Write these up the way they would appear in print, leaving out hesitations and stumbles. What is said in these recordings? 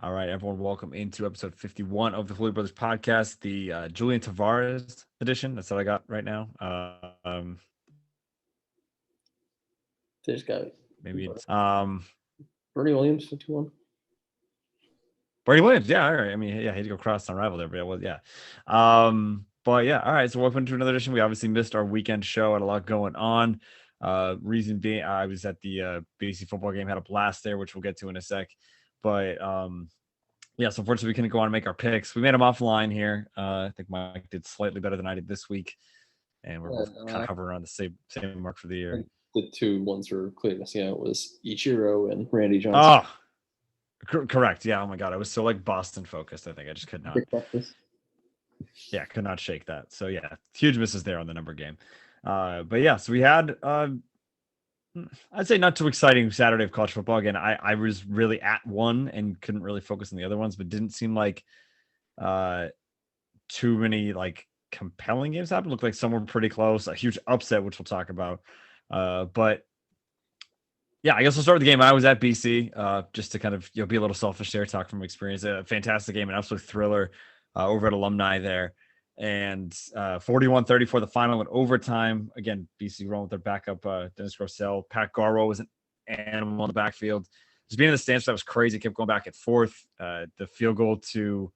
All right, everyone, welcome into episode 51 of the Hooley Brothers podcast, the Julian Tavares edition. That's what I got right now. They just got Maybe it's Bernie Williams 51. Brady Williams. Yeah, all right. I mean, yeah, he had to go cross on rival there, but it was, yeah. But yeah, all right. So welcome to another edition. We obviously missed our weekend show, had a lot going on. Reason being, I was at the BC football game, had a blast there, which we'll get to in a sec. But yeah, so unfortunately, we couldn't go on and make our picks. We made them offline here. I think Mike did slightly better than I did this week, and we're both kind of hovering around the same mark for the year. The two ones were clearly missing out was Ichiro and Randy Johnson. Oh, correct. Yeah. Oh my God, I was so like Boston focused. I think I just could not. Yeah, could not shake that. So yeah, huge misses there on the number game. But yeah, so we had I'd say not too exciting Saturday of college football. Again, I was really at one and couldn't really focus on the other ones, but didn't seem like too many like compelling games happened. Looked like some were pretty close. A huge upset, which we'll talk about. But yeah, I guess we'll start with the game. I was at BC, just to kind of be a little selfish there, talk from experience. A fantastic game, an absolute thriller over at Alumni there. And 41-34, the final went overtime. Again, BC rolling with their backup, Dennis Grossell. Pat Garwo was an animal in the backfield. Just being in the stands, that was crazy. Kept going back and forth. The field goal to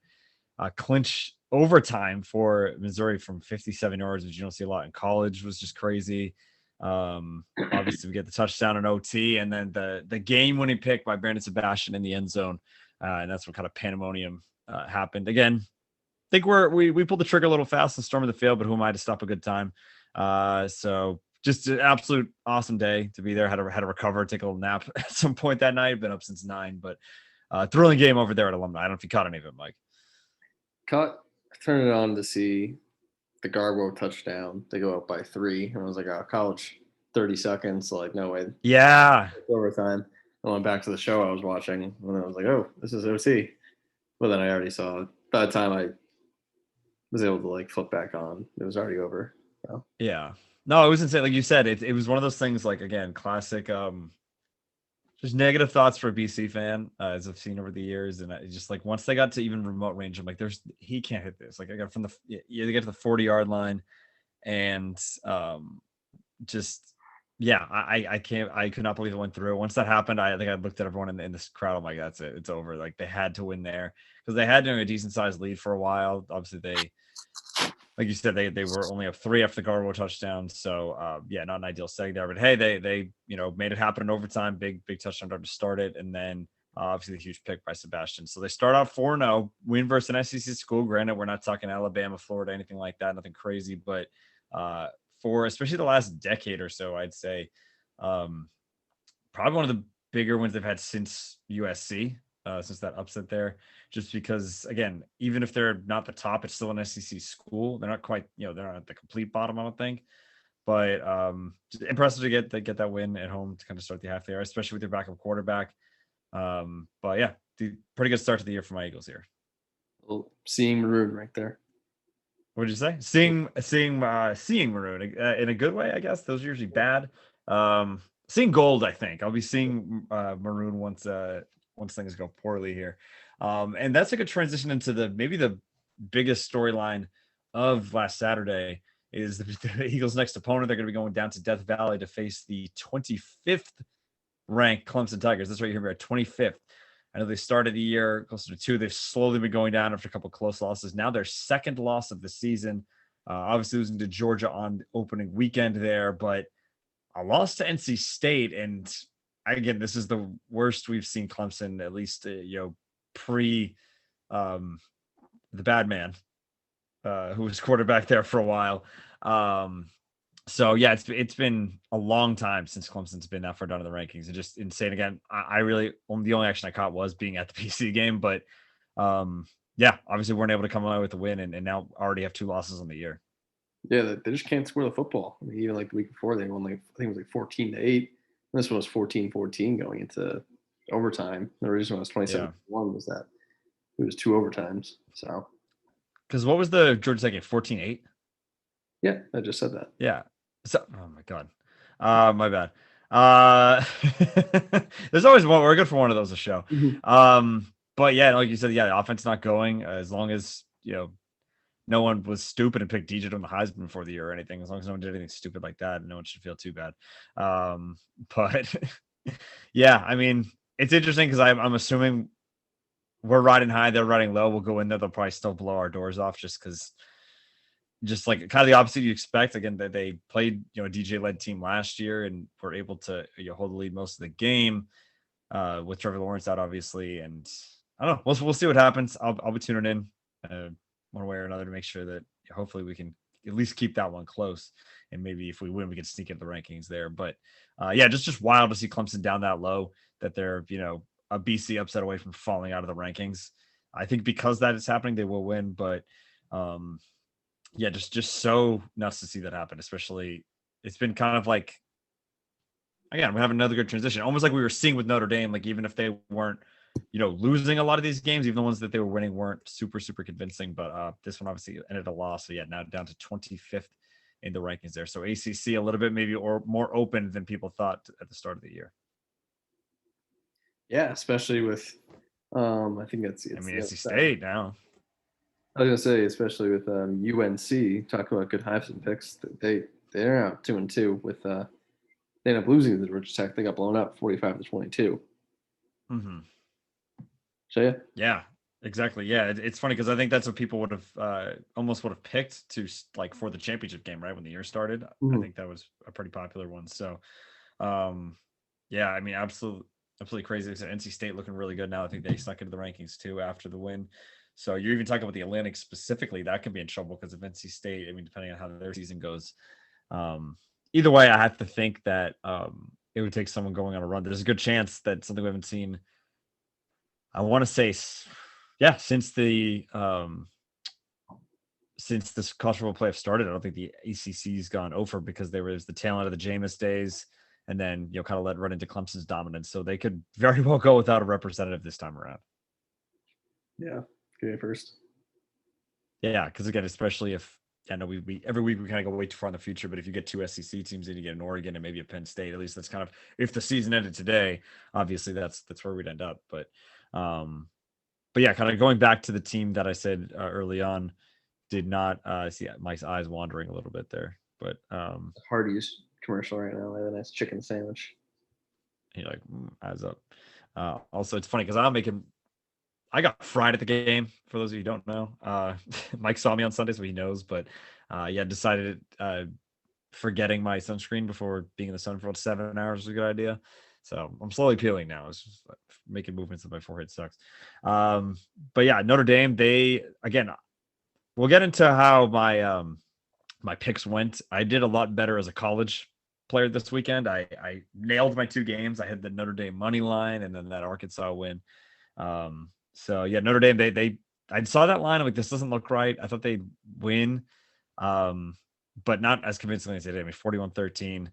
clinch overtime for Missouri from 57 yards, which you don't see a lot in college, was just crazy. Obviously, we get the touchdown in OT, and then the game-winning pick by Brandon Sebastian in the end zone, and that's what kind of pandemonium happened. Again, I think we pulled the trigger a little fast and stormed the field, but who am I to stop a good time? So just an absolute awesome day to be there. Had to recover, take a little nap at some point that night. Been up since 9, but thrilling game over there at Alumni. I don't know if you caught any of it, Mike. Turned it on to see the Garbo touchdown. They go up by 3, and I was like, "Oh, college, 30 seconds." So like, no way. Yeah. Overtime. I went back to the show I was watching, and I was like, "Oh, this is OT." But then I already saw it. By the time I was able to like flip back on, it was already over. So. Yeah. No, it was insane. Like you said, it was one of those things. Like again, classic. Just negative thoughts for a BC fan, as I've seen over the years, and I just like once they got to even remote range, I'm like, he can't hit this. Like I got from they get to the 40-yard line, and just yeah, I could not believe it went through. Once that happened, I think I looked at everyone in this crowd. I'm like, that's it, it's over. Like they had to win there because they had a decent sized lead for a while. Obviously, they. Like you said, they were only up 3 after the Garbo touchdown. So yeah, not an ideal setting there. But hey, they made it happen in overtime. Big touchdown drive to start it, and then obviously the huge pick by Sebastian. So they start out 4-0, win versus an SEC school. Granted, we're not talking Alabama, Florida, anything like that, nothing crazy. But for especially the last decade or so, I'd say probably one of the bigger wins they've had since USC. Since that upset there, just because again, even if they're not the top, it's still an SEC school. They're not quite, they're not at the complete bottom, I don't think. But just impressive to get that win at home to kind of start the half there, especially with your backup quarterback. But yeah, pretty good start to the year for my Eagles here. Well, seeing Maroon right there. What did you say? Seeing Maroon in a good way, I guess. Those are usually bad. Seeing gold, I think. I'll be seeing Maroon once things go poorly here. And that's a good transition into maybe the biggest storyline of last Saturday is the Eagles' next opponent. They're going to be going down to Death Valley to face the 25th ranked Clemson Tigers. That's right, you're here at 25th. I know they started the year closer to 2. They've slowly been going down after a couple of close losses. Now their second loss of the season. Obviously losing to Georgia on opening weekend there, but a loss to NC State. And again, this is the worst we've seen Clemson, at least, pre the bad man, who was quarterback there for a while. So yeah, it's been a long time since Clemson's been that far down in the rankings, and just insane. Again, I really the only action I caught was being at the PC game, but yeah, obviously weren't able to come away with the win, and now already have 2 losses on the year. Yeah, they just can't score the football. I mean, even like the week before, they won I think it was 14-8. This one was 14-14 going into overtime. The reason why it was 27-1 was that it was 2 overtimes. So, because what was the Georgia Tech game? 14-8? Yeah, I just said that. Yeah. So, oh my God. My bad. There's always one. We're good for one of those to show. Mm-hmm. but yeah, like you said, yeah, the offense not going as long as no one was stupid and picked DJ to win the Heisman before the year or anything. As long as no one did anything stupid like that, no one should feel too bad. But yeah, I mean, it's interesting because I'm assuming we're riding high, they're riding low. We'll go in there, they'll probably still blow our doors off just because. Just like kind of the opposite you expect. Again, they played a DJ led team last year and were able to hold the lead most of the game with Trevor Lawrence out, obviously. And I don't know. We'll see what happens. I'll be tuning in one way or another to make sure that hopefully we can at least keep that one close. And maybe if we win, we can sneak into the rankings there. But yeah, just wild to see Clemson down that low, that they're a BC upset away from falling out of the rankings. I think because that is happening, they will win. But yeah, just so nuts to see that happen. Especially, it's been kind of like, again, we have another good transition, almost like we were seeing with Notre Dame. Like even if they weren't, losing a lot of these games, even the ones that they were winning weren't super convincing. But this one obviously ended a loss. So yeah, now down to 25th in the rankings there. So ACC a little bit maybe or more open than people thought at the start of the year. Yeah, especially with, I think it's NC State now. I was gonna say, especially with UNC, talking about good Heisman picks, they're out 2-2 with they ended up losing to Georgia Tech. They got blown up 45-22. Mm-hmm. So yeah. Yeah, exactly. Yeah, it's funny because I think that's what people would have almost would have picked to like for the championship game, right when the year started. Mm-hmm. I think that was a pretty popular one. So, yeah, I mean, absolutely crazy. NC State looking really good now. I think they snuck into the rankings too after the win. So you're even talking about the Atlantic specifically, that could be in trouble because of NC State. I mean, depending on how their season goes. Either way, I have to think that it would take someone going on a run. There's a good chance that something we haven't seen. I want to say, yeah, since this college football playoff started, I don't think the ACC's gone over because there was the tail end of the Jameis days, and then kind of let run into Clemson's dominance. So they could very well go without a representative this time around. Yeah. First. Yeah, because again, especially if I know we every week we kind of go way too far in the future, but if you get two SEC teams and you get an Oregon and maybe a Penn State, at least that's kind of, if the season ended today, obviously that's where we'd end up. But yeah, kind of going back to the team that I said early on, did not see Mike's eyes wandering a little bit there, but Hardee's commercial right now. They have a nice chicken sandwich. He like eyes up. Also, it's funny because I got fried at the game. For those of you who don't know, Mike saw me on Sunday, so he knows. But yeah, decided forgetting my sunscreen before being in the sun for about 7 hours was a good idea. So I'm slowly peeling now. It's just like making movements in my forehead sucks. But yeah, Notre Dame. They again, we'll get into how my picks went. I did a lot better as a college player this weekend. I nailed my two games. I had the Notre Dame money line and then that Arkansas win. So yeah, Notre Dame, I saw that line. I'm like, this doesn't look right. I thought they'd win, but not as convincingly as they did. I mean, 41-13.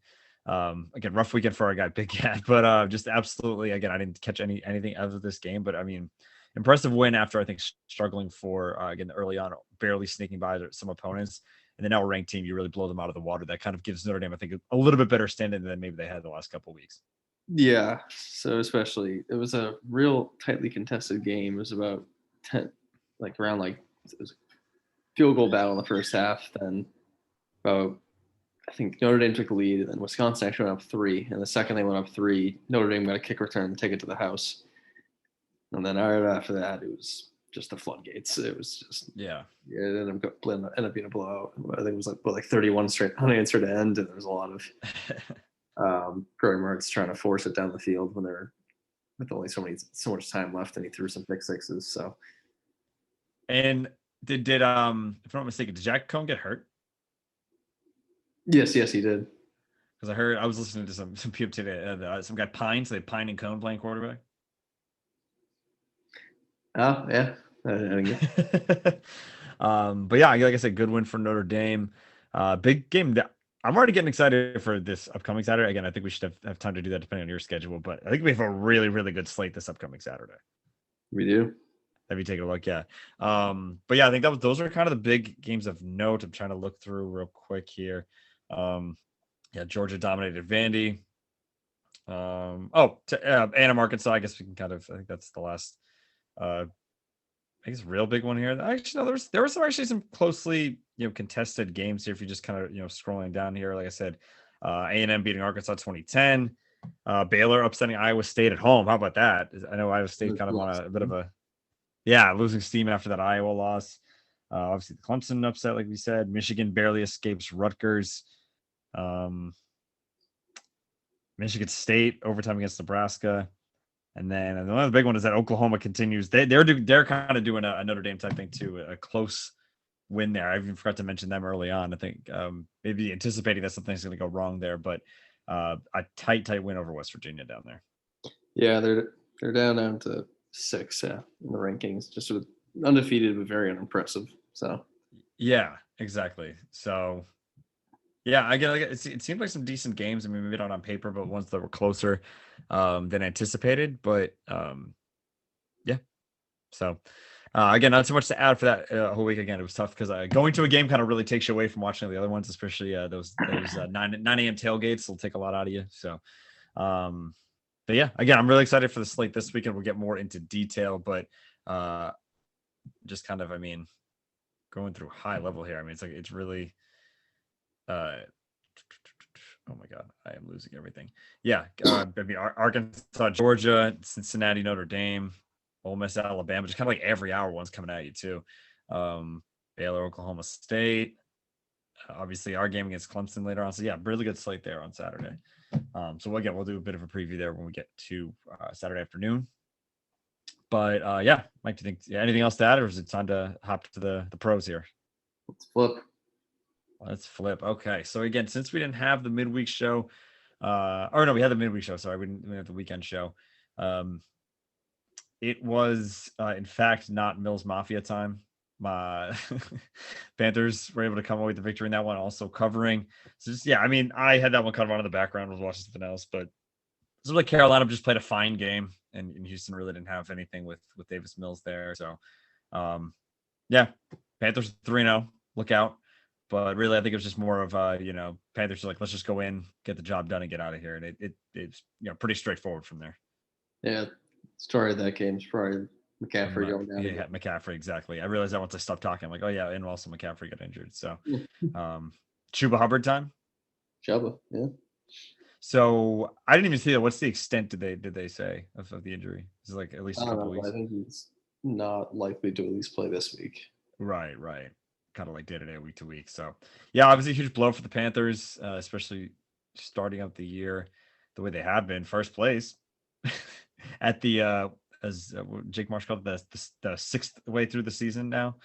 Again, rough weekend for our guy Big Cat, but just absolutely, again, I didn't catch anything out of this game, but I mean, impressive win after I think struggling for again early on, barely sneaking by some opponents, and then now a ranked team, you really blow them out of the water. That kind of gives Notre Dame, I think, a little bit better standing than maybe they had the last couple of weeks. Yeah, so especially it was a real tightly contested game. It was about 10, like around like it was a field goal battle in the first half. Then about I think Notre Dame took the lead, and then Wisconsin actually went up 3. And the second they went up 3, Notre Dame got a kick return to take it to the house. And then right after that, it was just the floodgates. It was just yeah. It ended up being a blowout. I think it was like 31 straight unanswered end, and there was a lot of Grody Mertz trying to force it down the field when they're with only so much time left, and he threw some pick sixes. So, and did if I'm not mistaken, did Jack Cohn get hurt? Yes, he did. Because I was listening to some people today, some guy Pine, so they Pine and Cohn playing quarterback. Oh yeah. But yeah, like I said, good win for Notre Dame. Big game. I'm already getting excited for this upcoming Saturday. Again, I think we should have time to do that depending on your schedule, but I think we have a really, really good slate this upcoming Saturday. We do. Have you taken a look? Yeah. But yeah, I think those are kind of the big games of note. I'm trying to look through real quick here. Yeah, Georgia dominated Vandy. Anna Arkansas. I guess we can I think that's the last I guess real big one here. Actually, no, there were some closely contested games here. If you just kind of scrolling down here, like I said, A&M beating Arkansas 2010, Baylor upsetting Iowa State at home. How about that? I know Iowa State kind of on a bit of a losing steam after that Iowa loss. Obviously, the Clemson upset, like we said. Michigan barely escapes Rutgers. Michigan State overtime against Nebraska. And then another big one is that Oklahoma continues. They're kind of doing a Notre Dame type thing too, a close win there. I even forgot to mention them early on. I think maybe anticipating that something's going to go wrong there, but a tight win over West Virginia down there. Yeah, they're down to 6 in the rankings, just sort of undefeated but very unimpressive. So yeah, exactly. So yeah, again, it seemed like some decent games. I mean, maybe not on paper, but ones that were closer than anticipated. But yeah, so again, not too much to add for that whole week. Again, it was tough because going to a game kind of really takes you away from watching the other ones, especially those 9 a.m. tailgates will take a lot out of you. So, but yeah, again, I'm really excited for the slate this weekend. We'll get more into detail, but just kind of, I mean, going through high level here. I mean, it's really. Oh my God, I am losing everything. Yeah, I mean, Arkansas, Georgia, Cincinnati, Notre Dame, Ole Miss, Alabama, just kind of like every hour one's coming at you too. Baylor, Oklahoma State, obviously our game against Clemson later on. So yeah, really good slate there on Saturday. So again, we'll do a bit of a preview there when we get to Saturday afternoon. But yeah, Mike, do you think anything else to add, or is it time to hop to the pros here? Let's flip. Let's flip. Okay. So again, since we didn't have the midweek show, or no, we had the midweek show. Sorry, we didn't have the weekend show. It was, in fact, not Mills Mafia time. My Panthers were able to come away with the victory in that one, also covering. So just, yeah, I mean, I had that one kind of on in the background, was watching something else, but it's like Carolina just played a fine game, and Houston really didn't have anything with Davis Mills there. So, yeah, Panthers 3-0. Look out. But really, I think it was just more of Panthers are like, let's just go in, get the job done, and get out of here. And it's pretty straightforward from there. Yeah, story of that game is probably McCaffrey going down. Yeah, McCaffrey, exactly. I realized that once I stopped talking, I'm like, oh yeah, and also McCaffrey got injured. So, Chuba Hubbard time. Chuba, yeah. So I didn't even see that. What's the extent did they say of the injury? Is it like at least a couple weeks? I think he's not likely to at least play this week. Right. Kind of like day to day, week to week. So yeah, obviously a huge blow for the Panthers, especially starting out the year the way they have been, first place at the as Jake Marsh called it, the 6th way through the season now.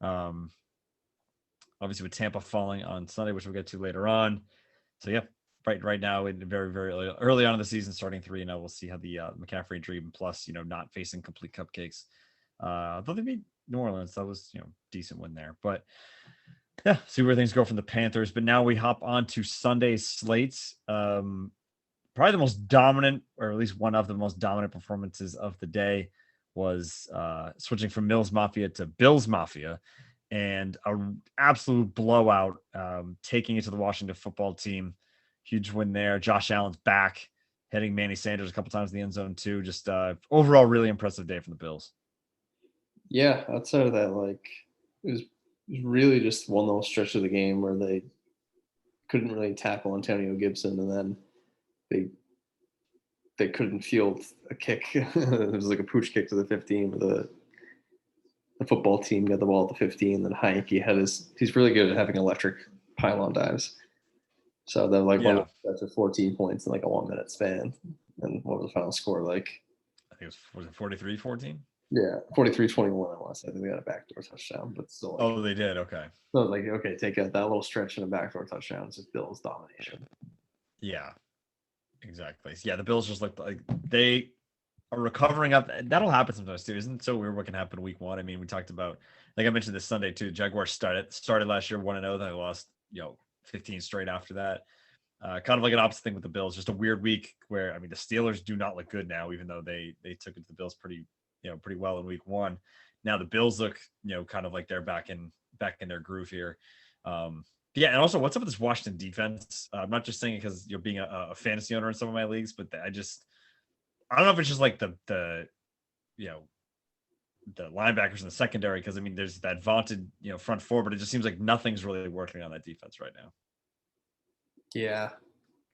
Obviously with Tampa falling on Sunday, which we'll get to later on. So yeah, right now in very early on in the season, starting 3-0, we'll see how the McCaffrey injury, plus not facing complete cupcakes. Though they beat New Orleans, that was decent win there. But yeah, see where things go from the Panthers. But now we hop on to Sunday's slates. Probably the most dominant, or at least one of the most dominant performances of the day, was switching from Mills Mafia to Bills Mafia, and an absolute blowout, taking it to the Washington football team. Huge win there. Josh Allen's back, hitting Manny Sanders a couple times in the end zone too. Just overall, really impressive day from the Bills. Yeah, outside of that, it was really just one little stretch of the game where they couldn't really tackle Antonio Gibson, and then they couldn't field a kick. It was like a pooch kick to the 15 with the football team got the ball at the 15. Then Heineke he's really good at having electric pylon dives. So they're one of 14 points in like a 1 minute span. And what was the final score like? I think was it 43-14? Yeah, 43-21. I want to say. I think they got a backdoor touchdown, but still. Oh, they did. Okay. So okay, take out that little stretch and a backdoor touchdown. It's just Bills domination. Yeah, exactly. Yeah, the Bills just looked like they are recovering up. That'll happen sometimes too. Isn't it so weird what can happen week one? I mean, we talked about, like I mentioned this Sunday too. Jaguars started last year 1-0. Then they lost 15 straight after that. Kind of like an opposite thing with the Bills. Just a weird week where, I mean, the Steelers do not look good now, even though they took it to the Bills pretty well in week one. Now the Bills look, kind of like they're back in their groove here. Yeah, and also, what's up with this Washington defense? I'm not just saying it because you're being a fantasy owner in some of my leagues, but I don't know if it's just like the the linebackers in the secondary, because I mean, there's that vaunted front four, but it just seems like nothing's really working on that defense right now. Yeah,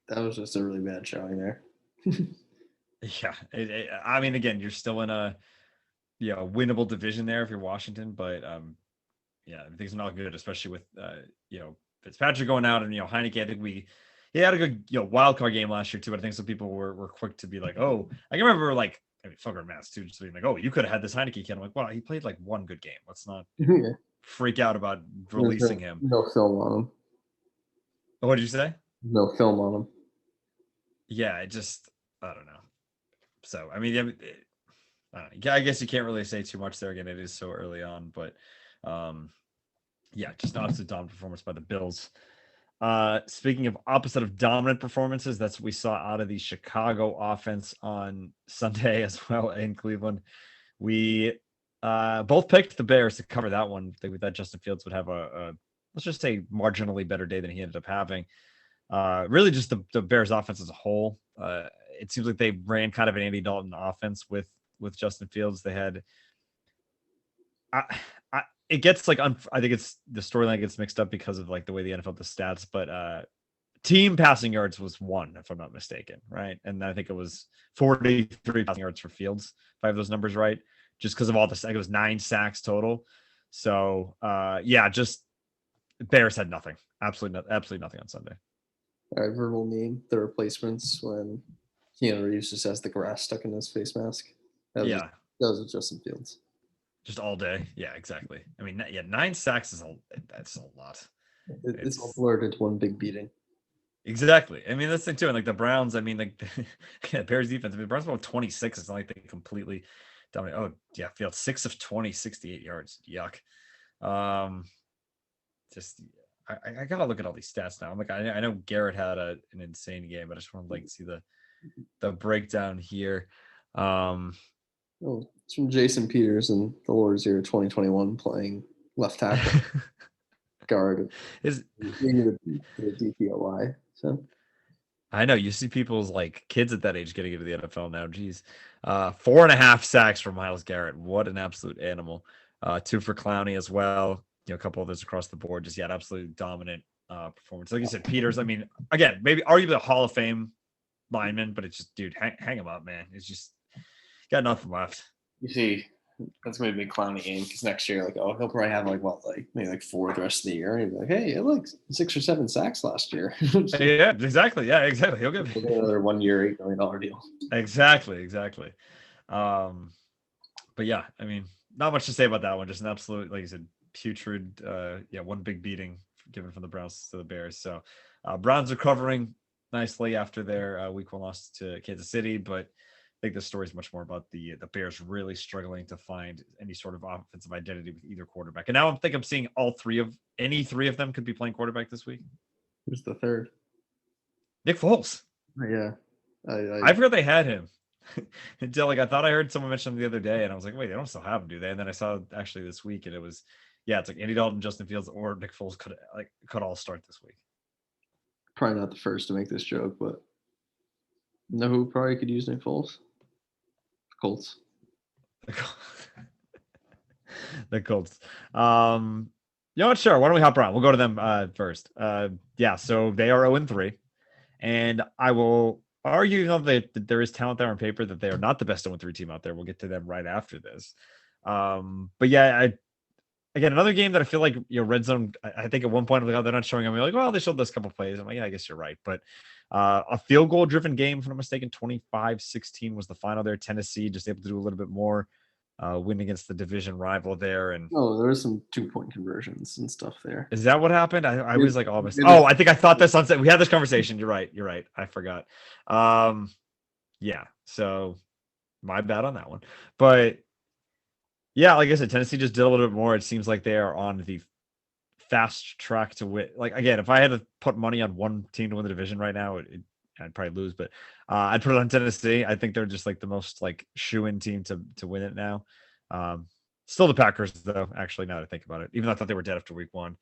that was just a really bad showing there. Yeah, I mean, again, you're still in a winnable division there if you're Washington, but yeah, things are not good, especially with Fitzpatrick going out and Heineke. I think he had a good wild card game last year too, but I think some people were quick to be like, oh, I can remember like Fucker Mass too, just being like, oh, you could have had this Heineke kid. I'm like, well, he played like one good game. Let's not Yeah. freak out about releasing him. No film on him. What did you say? No film on him. Yeah, I don't know. So I mean, I guess you can't really say too much there. Again, it is so early on, but yeah, just an absolute dominant performance by the Bills. Speaking of opposite of dominant performances, that's what we saw out of the Chicago offense on Sunday as well in Cleveland. We both picked the Bears to cover that one. I think we thought Justin Fields would have a let's just say marginally better day than he ended up having. Really just the Bears offense as a whole. It seems like they ran kind of an Andy Dalton offense with Justin Fields. They had it gets like I think it's the storyline gets mixed up because of like the way the NFL does stats, but team passing yards was 1, if I'm not mistaken, right? And I think it was 43 passing yards for Fields, if I have those numbers right, just because of all this. It was 9 sacks total. So yeah, just Bears had nothing, absolutely nothing on Sunday. All right, verbal meme, the replacements when Keanu Reeves just has the grass stuck in his face mask. That was with Justin Fields. Just all day. Yeah, exactly. I mean, yeah, 9 sacks that's a lot. It's all blurred into one big beating. Exactly. I mean, that's the thing too. And like the Browns, I mean, like Bears defense. I mean, the Browns about 26. It's not like they completely dominate. Oh yeah, Fields 6 of 20, 68 yards. Yuck. Just I gotta look at all these stats now. I'm like, I know Garrett had an insane game, but I just want to like see the breakdown here. Oh, it's from Jason Peters and the Lord's Year 2021 playing left tackle guard. Is the DPOY. So I know you see people's like kids at that age getting into the NFL now. Geez. 4.5 sacks for Myles Garrett. What an absolute animal. 2 for Clowney as well. A couple of those across the board. Just absolutely dominant performance. Like you said, Peters, I mean, again, maybe arguably a Hall of Fame lineman, but it's just, dude, hang him up, man. It's just got nothing left. You see, that's going to be a Clowney game because next year, like, oh, he'll probably have maybe 4 the rest of the year. And he'll be like, hey, it like 6 or 7 sacks last year. Yeah, exactly. Yeah, exactly. He'll get another 1 year, $8 million deal. Exactly. But yeah, I mean, not much to say about that one. Just an absolute, like you said, putrid, one big beating given from the Browns to the Bears. So Browns are covering nicely after their week 1 loss to Kansas City, but I think the story is much more about the Bears really struggling to find any sort of offensive identity with either quarterback. And now I'm seeing any three of them could be playing quarterback this week. Who's the third? Nick Foles. Yeah. I forgot they had him. Until I thought I heard someone mention him the other day, and I was like, wait, they don't still have him, do they? And then I saw actually this week, and it was, it's like Andy Dalton, Justin Fields, or Nick Foles could all start this week. Probably not the first to make this joke, but know who probably could use Nick Foles? The Colts. The Colts. Sure. Why don't we hop around? We'll go to them first. So they are 0-3, and I will argue that there is talent there on paper that they are not the best 0-3 team out there. We'll get to them right after this. But yeah, again, another game that I feel like red zone. I think at one point they're not showing them. You're like, well, they showed this couple plays. I'm like, yeah, I guess you're right. But a field goal driven game, if I'm not mistaken, 25-16 was the final there. Tennessee just able to do a little bit more, win against the division rival there. And there was some 2-point conversions and stuff there. Is that what happened? I was like almost. Oh, I think I thought this on set. We had this conversation. You're right. I forgot. Yeah. So my bad on that one. But yeah, like I said, Tennessee just did a little bit more. It seems like they are on the fast track to win. Like, again, if I had to put money on one team to win the division right now, I'd probably lose, but I'd put it on Tennessee. I think they're just like the most like shoe-in team to win it now. Still the Packers, though, actually, now that I think about it. Even though I thought they were dead after week 1.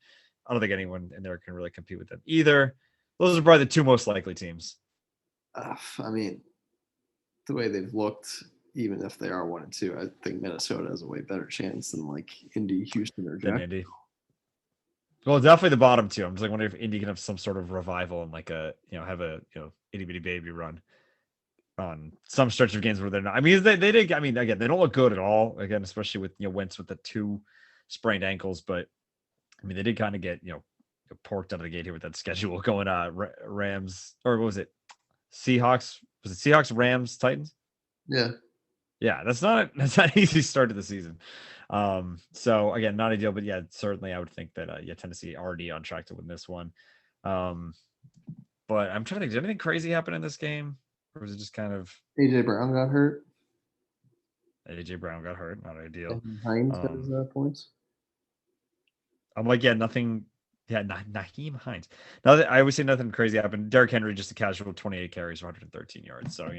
I don't think anyone in there can really compete with them either. Those are probably the 2 most likely teams. I mean, the way they've looked, even if they are 1-2, I think Minnesota has a way better chance than like Indy, Houston, or than Jack. Indy. Well, definitely the bottom two. I'm just like wondering if Indy can have some sort of revival and like have a itty bitty baby run on some stretch of games where they're not. I mean, they did. I mean, again, they don't look good at all. Again, especially with Wentz with the 2 sprained ankles, but I mean, they did kind of get porked out of the gate here with that schedule going. Rams, or what was it? Seahawks. Was it Seahawks, Rams, Titans? Yeah. Yeah, that's not an easy start to the season. So again, not ideal, but yeah, certainly I would think that Tennessee already on track to win this one. But I'm trying to think, did anything crazy happen in this game? Or was it just kind of AJ Brown got hurt. AJ Brown got hurt? Not ideal. And Hines got his points. I'm like, yeah, nothing. Yeah, Naheem Hines. Now that I always say nothing crazy happened. Derrick Henry just a casual 28 carries, 113 yards. So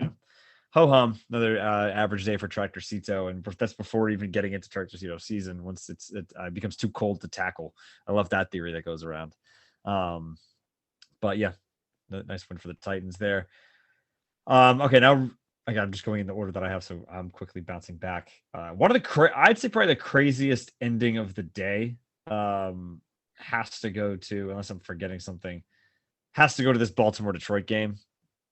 ho hum, another average day for Tractor Cito, and that's before even getting into Tractor Cito season. Once it becomes too cold to tackle. I love that theory that goes around. But yeah, nice win for the Titans there. Okay, now again, I'm just going in the order that I have, so I'm quickly bouncing back. One of the I'd say probably the craziest ending of the day has to go to, unless I'm forgetting something, has to go to this Baltimore Detroit game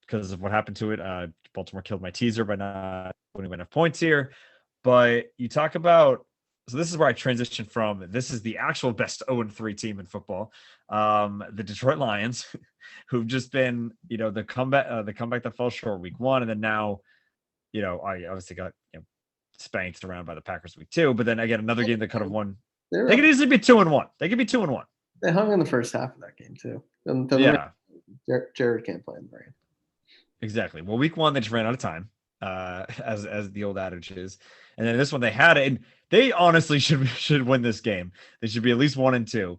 because of what happened to it. Baltimore killed my teaser by not winning enough points here. But you talk about, so this is where I transition from. This is the actual best 0-3 team in football, the Detroit Lions, who've just been, the comeback that fell short week 1, and then now, I obviously got spanked around by the Packers week 2. But then again, another game that could have won. They could easily be 2-1. They could be 2-1. They hung in the first half of that game too. Yeah, Jared can't play in the rain. Exactly. Well, week 1 they just ran out of time, as the old adage is, and then this one they had it. And they honestly should win this game. They should be at least 1-2,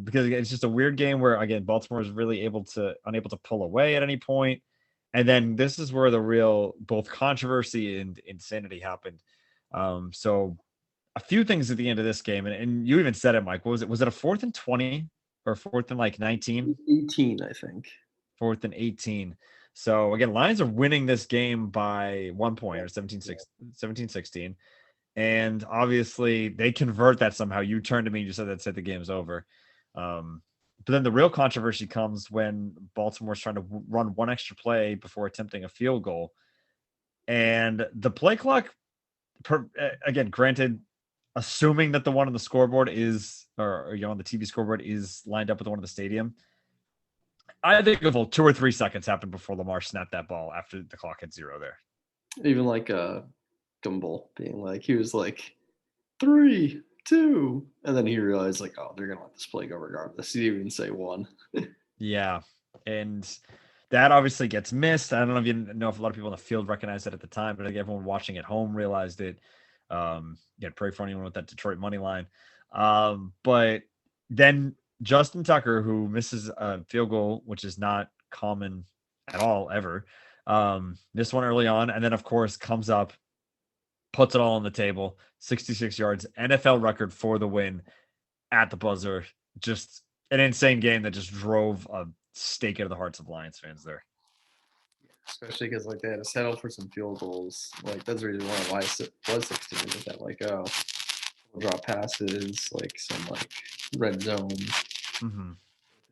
because again, it's just a weird game where again Baltimore is really unable to pull away at any point. And then this is where the real both controversy and insanity happened. So a few things at the end of this game, and you even said it, Mike. What was it? Was it a 4th and 20 or 4th and 19? 18, I think. 4th and 18. So again, Lions are winning this game by 1 point, or 17-16. And obviously they convert that somehow. You turned to me and you said the game's over. But then the real controversy comes when Baltimore's trying to run one extra play before attempting a field goal. And the play clock, again, granted, assuming that the one on the scoreboard is, or on the TV scoreboard is lined up with the one in the stadium, I think a 2 or 3 seconds happened before Lamar snapped that ball after the clock hit 0 there. Even like Gumbel being like, he was like 3, 2, and then he realized like, oh, they're gonna let this play go regardless. He didn't even say 1. Yeah, and that obviously gets missed. I don't know if you know if a lot of people in the field recognized it at the time, but I think everyone watching at home realized it. Pray for anyone with that Detroit money line. But then Justin Tucker, who misses a field goal, which is not common at all ever, this one early on, and then of course comes up, puts it all on the table, 66 yards, NFL record for the win at the buzzer. Just an insane game that just drove a stake into the hearts of Lions fans there. Especially because like they had to settle for some field goals. Like that's the reason why it was 16. Is that like drop passes, like some like red zone. Mm-hmm.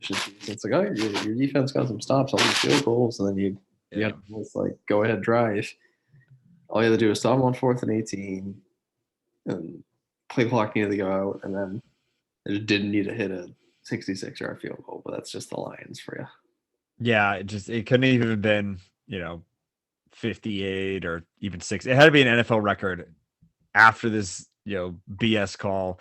It's like, oh, your defense got some stops, all these field goals, and then you have this like go ahead drive. All you had to do is stop them on 4th and 18, and play clock needed to go out, and then they just didn't need to hit a 66-yard field goal. But that's just the Lions for you. Yeah, it couldn't even have been 58 or even 6. It had to be an NFL record after this BS call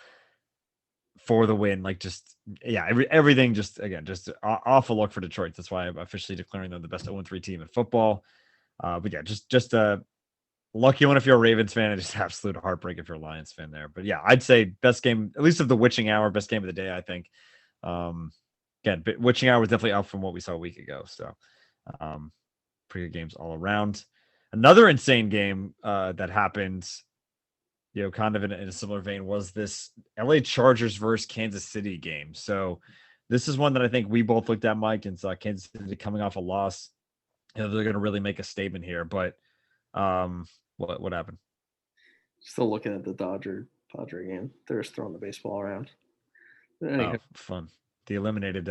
for the win. Like just everything just again just awful luck for Detroit. That's why I'm officially declaring them the best 0-3 team in football. But yeah, just a lucky one if you're a Ravens fan, and just absolute heartbreak if you're a Lions fan there. But yeah, I'd say best game, at least of the witching hour, best game of the day, I think. Again, witching hour was definitely up from what we saw a week ago. So pretty good games all around. Another insane game that happened, kind of in a similar vein, was this LA Chargers versus Kansas City game. So this is one that I think we both looked at, Mike, and saw Kansas City coming off a loss. They're going to really make a statement here. But What happened? Still looking at the Padre game. They're just throwing the baseball around. Anywho, Oh, fun. The eliminated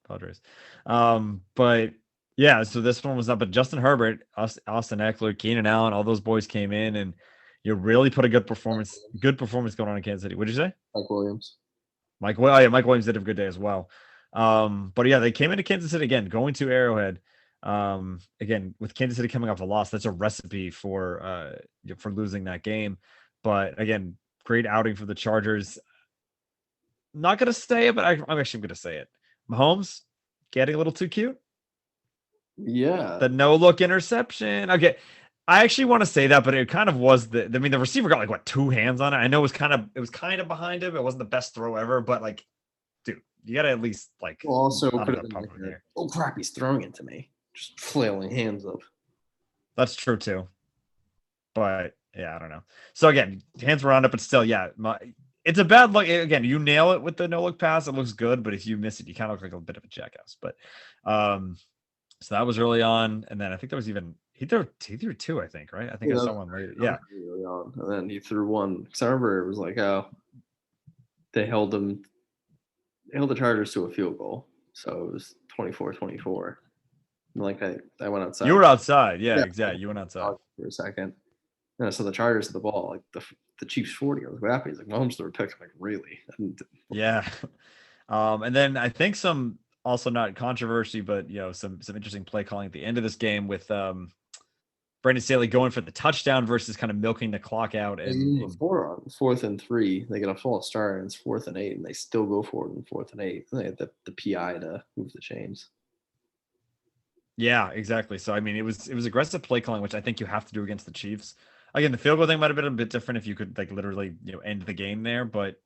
Padres. But yeah, so this one was up. But Justin Herbert, Austin Eckler, Keenan Allen, all those boys came in, and you really put a good performance going on in Kansas City. What'd you say? Mike Williams. Mike Williams did have a good day as well. But yeah, they came into Kansas City again, going to Arrowhead. Again, with Kansas City coming off a loss, that's a recipe for losing that game. But again, great outing for the Chargers. Not gonna say it, but I'm actually gonna say it. Mahomes getting a little too cute. Yeah. The no look interception. Okay. I actually want to say that, but it kind of was the receiver got like what, 2 hands on it. I know it was kind of behind him. It wasn't the best throw ever, but like, dude, you gotta at least like Well, also not could have enough been pump like, in there. oh crap, he's throwing it to me. Just flailing hands up. That's true too. But yeah, I don't know. So again, hands were on it, but still, yeah, it's a bad look. Again, you nail it with the no look pass, it looks good, but if you miss it, you kind of look like a bit of a jackass. But so that was early on, and then I think there was even he threw 2, I think, right? I think I saw one later. Yeah. Really on. And then he threw one. Because I remember it was like, oh, they held the Chargers to a field goal. So it was 24-24. Like I went outside. You were outside. Yeah, exactly. You went outside for a second. And I saw the Chargers at the ball, like the Chiefs 40. I was like, what happened? He's like, Mahomes threw a pick. I'm like, really? Yeah. And then I think some also not controversy, but some interesting play calling at the end of this game with Brandon Staley going for the touchdown versus kind of milking the clock out. And before on 4th and 3, they get a false start and it's 4th and 8, and they still go for it in 4th and 8. And they had the PI to move the chains. Yeah, exactly. So I mean, it was aggressive play calling, which I think you have to do against the Chiefs. Again, the field goal thing might have been a bit different if you could like literally end the game there, but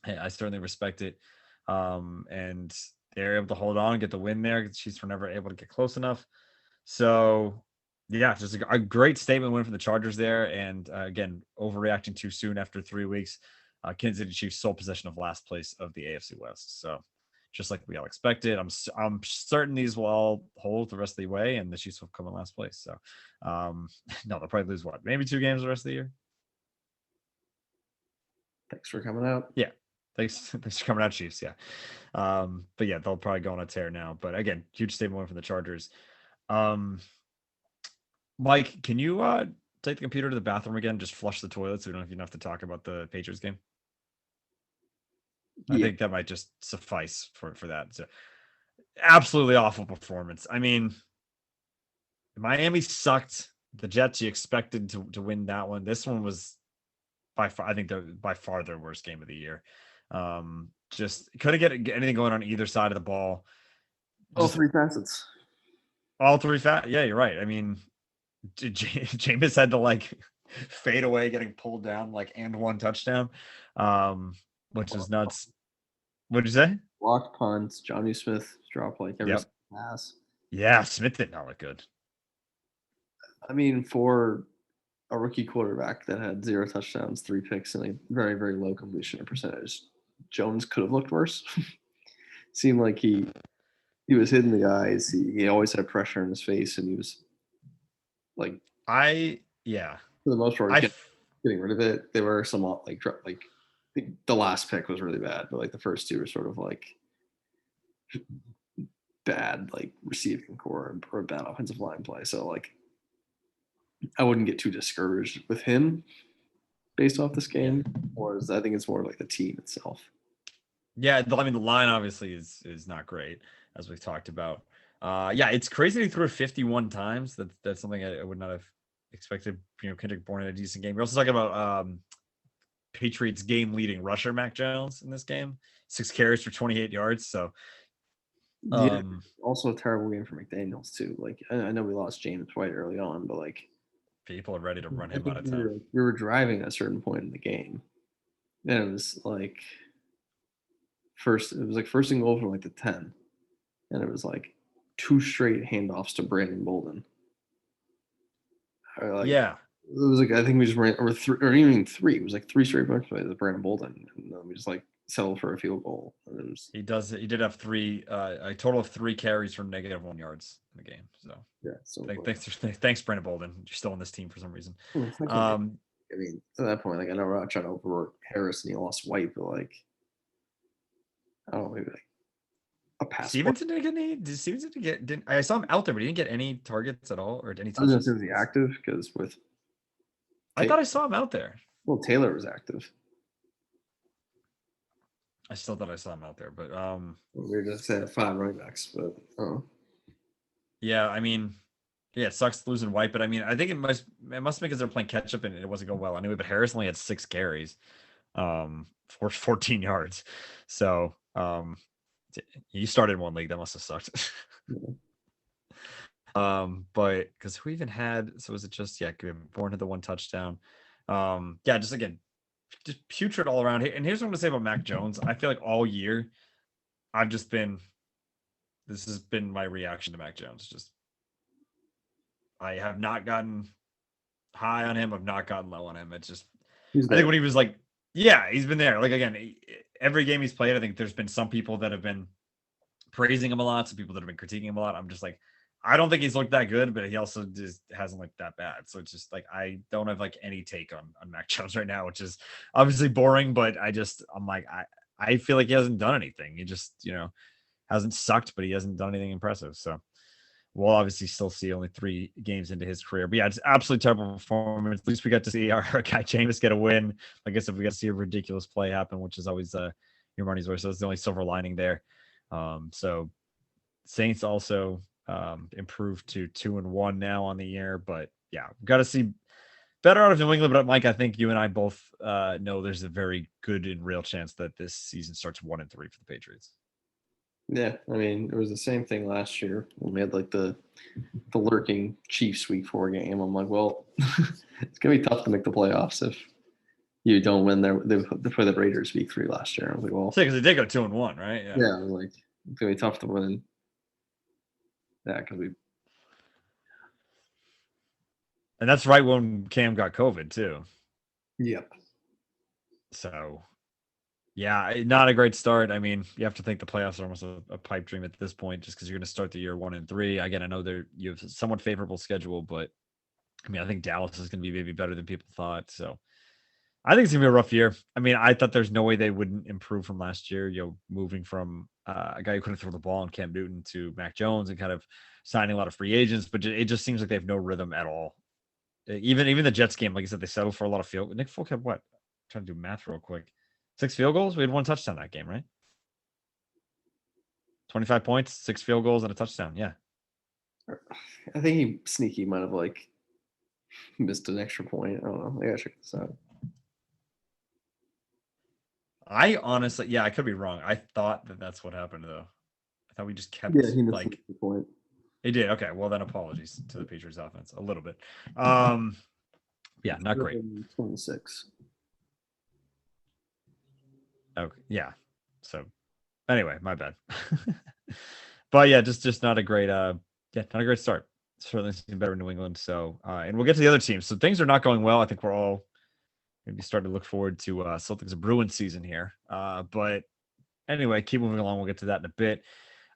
hey, I certainly respect it. And they're able to hold on, get the win there. The Chiefs were never able to get close enough. So yeah, just a great statement win for the Chargers there. And again, overreacting too soon after 3 weeks. Kansas City Chiefs sole possession of last place of the AFC West. So just like we all expected, I'm certain these will all hold the rest of the way, and the Chiefs will come in last place. So no, they'll probably lose maybe 2 games the rest of the year. Thanks for coming out. Yeah. Thanks for coming out, Chiefs. Yeah. But yeah, they'll probably go on a tear now. But again, huge statement win for the Chargers. Mike, can you take the computer to the bathroom again? Just flush the toilet so we don't even have to talk about the Patriots game. Yeah. I think that might just suffice for that. So absolutely awful performance. I mean, Miami sucked. The Jets, you expected to win that one. This one was by far their worst game of the year. Just couldn't get anything going on either side of the ball. All 3 facets. Yeah, you're right. I mean, Jameis had to like fade away, getting pulled down and 1 touchdown, which is nuts. What did you say? Blocked punts. Johnny Smith dropped every pass. Yeah, Smith did not look good. I mean, for a rookie quarterback that had 0 touchdowns, 3 picks, and a very, very low completion percentage, Jones could have looked worse. Seemed like he was hitting the guys. He always had pressure in his face, and he was for the most part, getting rid of it. There were some the last pick was really bad, but the first 2 were sort of bad receiving core or bad offensive line play. So I wouldn't get too discouraged with him based off this game, or I think it's more the team itself. Yeah, I mean the line obviously is not great, as we've talked about. It's crazy he threw it 51 times. That's something I would not have expected. Kendrick Bourne had a decent game. We're also talking about Patriots game leading rusher Mac Jones in this game, 6 carries for 28 yards. So also a terrible game for McDaniels too. I know we lost James White early on, but people are ready to run him out of town. We were driving at a certain point in the game, and it was first and goal from the 10, and it was 2 straight handoffs to Brandon Bolden. It was I think we just ran or even 3. It was 3 straight bunch plays with Brandon Bolden, and then we just settled for a field goal. And it was, He does. He did have a total of 3 carries for -1 yards in the game. So yeah. So thanks, Brandon Bolden. You're still on this team for some reason. I can't be, I mean, at that point, like I know we're not trying to overwork Harris and he lost White, but like I don't know, maybe like a passport. Stevenson didn't get any. Did Stevenson get? Didn't I saw him out there, but he didn't get any targets at all or any I was gonna touches? say was he active because with I thought I saw him out there. well Taylor was active. I still thought I saw him out there, but We were just saying 5 running backs, but yeah, I mean, yeah, it sucks losing White, but I mean, I think it must be because they're playing catch up and it wasn't going well anyway. But Harris only had 6 carries, for 14 yards. So you started in one league, that must have sucked. But because who even had? So was it just Bourne had the 1 touchdown? Yeah, just again, just putrid all around. And here's what I'm gonna say about Mac Jones. I feel like all year, I've just been. This has been my reaction to Mac Jones. Just I have not gotten high on him. I've not gotten low on him. It's just I think when he was like, yeah, he's been there. Like again, every game he's played, I think there's been some people that have been praising him a lot, some people that have been critiquing him a lot. I'm just like, I don't think he's looked that good, but he also just hasn't looked that bad. So it's just like I don't have like any take on Mac Jones right now, which is obviously boring, but I'm like, I feel like he hasn't done anything. He just, hasn't sucked, but he hasn't done anything impressive. So we'll obviously still see only 3 games into his career. But yeah, it's absolutely terrible performance. At least we got to see our guy Jameis get a win. I guess if we got to see a ridiculous play happen, which is always your money's worth. So it's the only silver lining there. So Saints also improved to 2-1 now on the year. But yeah, we've got to see better out of New England. But Mike, I think you and I both know there's a very good and real chance that this season starts 1-3 for the Patriots. Yeah, I mean, it was the same thing last year when we had like the lurking Chiefs Week 4 game. I'm like, well, it's gonna be tough to make the playoffs if you don't win there. They play the Raiders Week 3 last year. I was like, well, because they did go 2-1, right? Yeah, I was like, it's gonna be tough to win. Yeah, because and that's right when Cam got COVID too. Yep. So yeah, not a great start. I mean, you have to think the playoffs are almost a pipe dream at this point, just because you're going to start the year 1-3. Again, I know you have a somewhat favorable schedule, but I mean, I think Dallas is going to be maybe better than people thought. So I think it's going to be a rough year. I mean, I thought there's no way they wouldn't improve from last year. Moving from a guy who couldn't throw the ball in Cam Newton to Mac Jones and kind of signing a lot of free agents, but it just seems like they have no rhythm at all. Even the Jets game, like I said, they settled for a lot of field. Nick Folk had what? I'm trying to do math real quick. 6 field goals. We had 1 touchdown that game, right? 25 points, 6 field goals, and a touchdown. Yeah. I think he sneaky might have like missed an extra point. I don't know. I gotta check this out. I honestly, yeah, I could be wrong. I thought that's what happened though. I thought we just kept he missed like the point. He did. Okay, well then apologies to the Patriots offense a little bit. Yeah, not great. 26. Okay, yeah. So anyway, my bad. But yeah, just not a great not a great start. Certainly seems better in New England. So and we'll get to the other teams. So things are not going well. I think we're all maybe starting to look forward to Celtics and Bruins season here. But anyway, keep moving along. We'll get to that in a bit.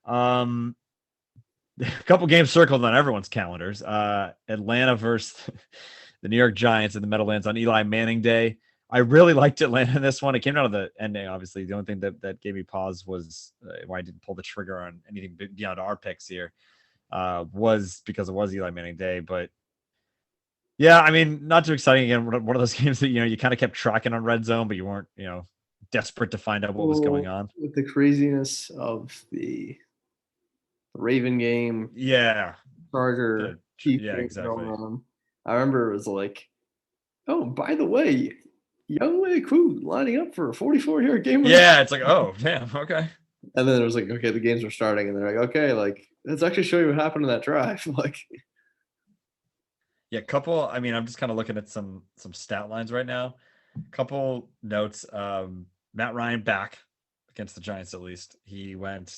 A couple games circled on everyone's calendars. Atlanta versus the New York Giants in the Meadowlands on Eli Manning Day. I really liked Atlanta in this one. It came down to the ending, obviously. The only thing that gave me pause was why I didn't pull the trigger on anything beyond our picks here was because it was Eli Manning Day. But yeah, I mean, not too exciting. Again, one of those games that, you kind of kept tracking on red zone, but you weren't, desperate to find out what was going on. With the craziness of the Raven game. Yeah. Charger. Yeah, exactly. I remember it was like, oh, by the way, Younghoe Koo lining up for a 44-yard game. Yeah, it's like, oh, damn, okay. And then it was like, okay, the games are starting, and they're like, okay, like, let's actually show you what happened in that drive. Like, yeah, I'm just kind of looking at some stat lines right now. Couple notes. Matt Ryan back against the Giants, at least. He went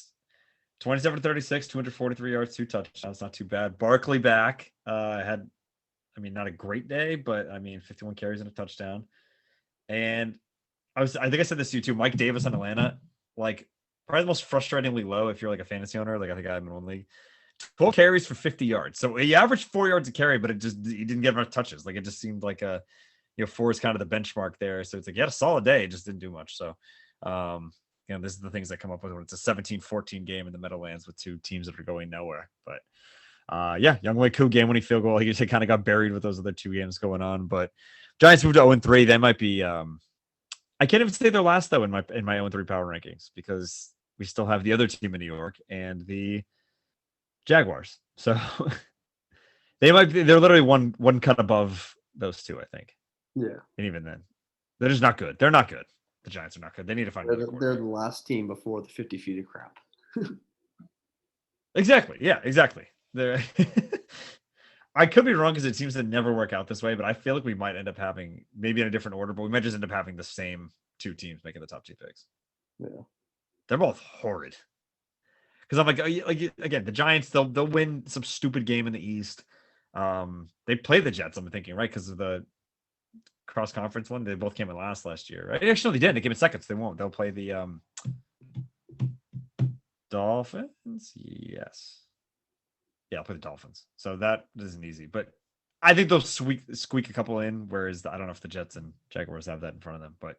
27-36, 243 yards, 2 touchdowns. Not too bad. Barkley back. Had, not a great day, but 51 carries and a touchdown. And I think I said this to you too. Mike Davis on Atlanta, like probably the most frustratingly low if you're like a fantasy owner. Like I think I'm in one league. 12 carries for 50 yards. So he averaged 4 yards a carry, but he didn't get enough touches. Like it just seemed like four is kind of the benchmark there. So it's like, he had a solid day, it just didn't do much. So, this is the things that come up with when it's a 17-14 game in the Meadowlands with two teams that are going nowhere. But Younghoe Koo game winning field goal. He just kind of got buried with those other two games going on. But Giants moved to 0-3. They might be. I can't even say they're last though in my 0-3 power rankings because we still have the other team in New York and the Jaguars. So they're literally one cut above those two, I think. Yeah. And even then, they're just not good. They're not good. The Giants are not good. They need to find another They're the last team before the 50 feet of crap. Exactly. Yeah, exactly. They're I could be wrong because it seems to never work out this way, but I feel like we might end up having maybe in a different order, but we might just end up having the same two teams making the top two picks. Yeah. They're both horrid. Because I'm like again, the Giants, they'll win some stupid game in the East. They play the Jets, I'm thinking, right? Because of the cross conference one. They both came in last year, right? Actually, no, they didn't. They came in second, so they won't. They'll play the Dolphins. Yes. Yeah, I'll play the Dolphins. So that isn't easy. But I think they'll squeak a couple in, whereas I don't know if the Jets and Jaguars have that in front of them. But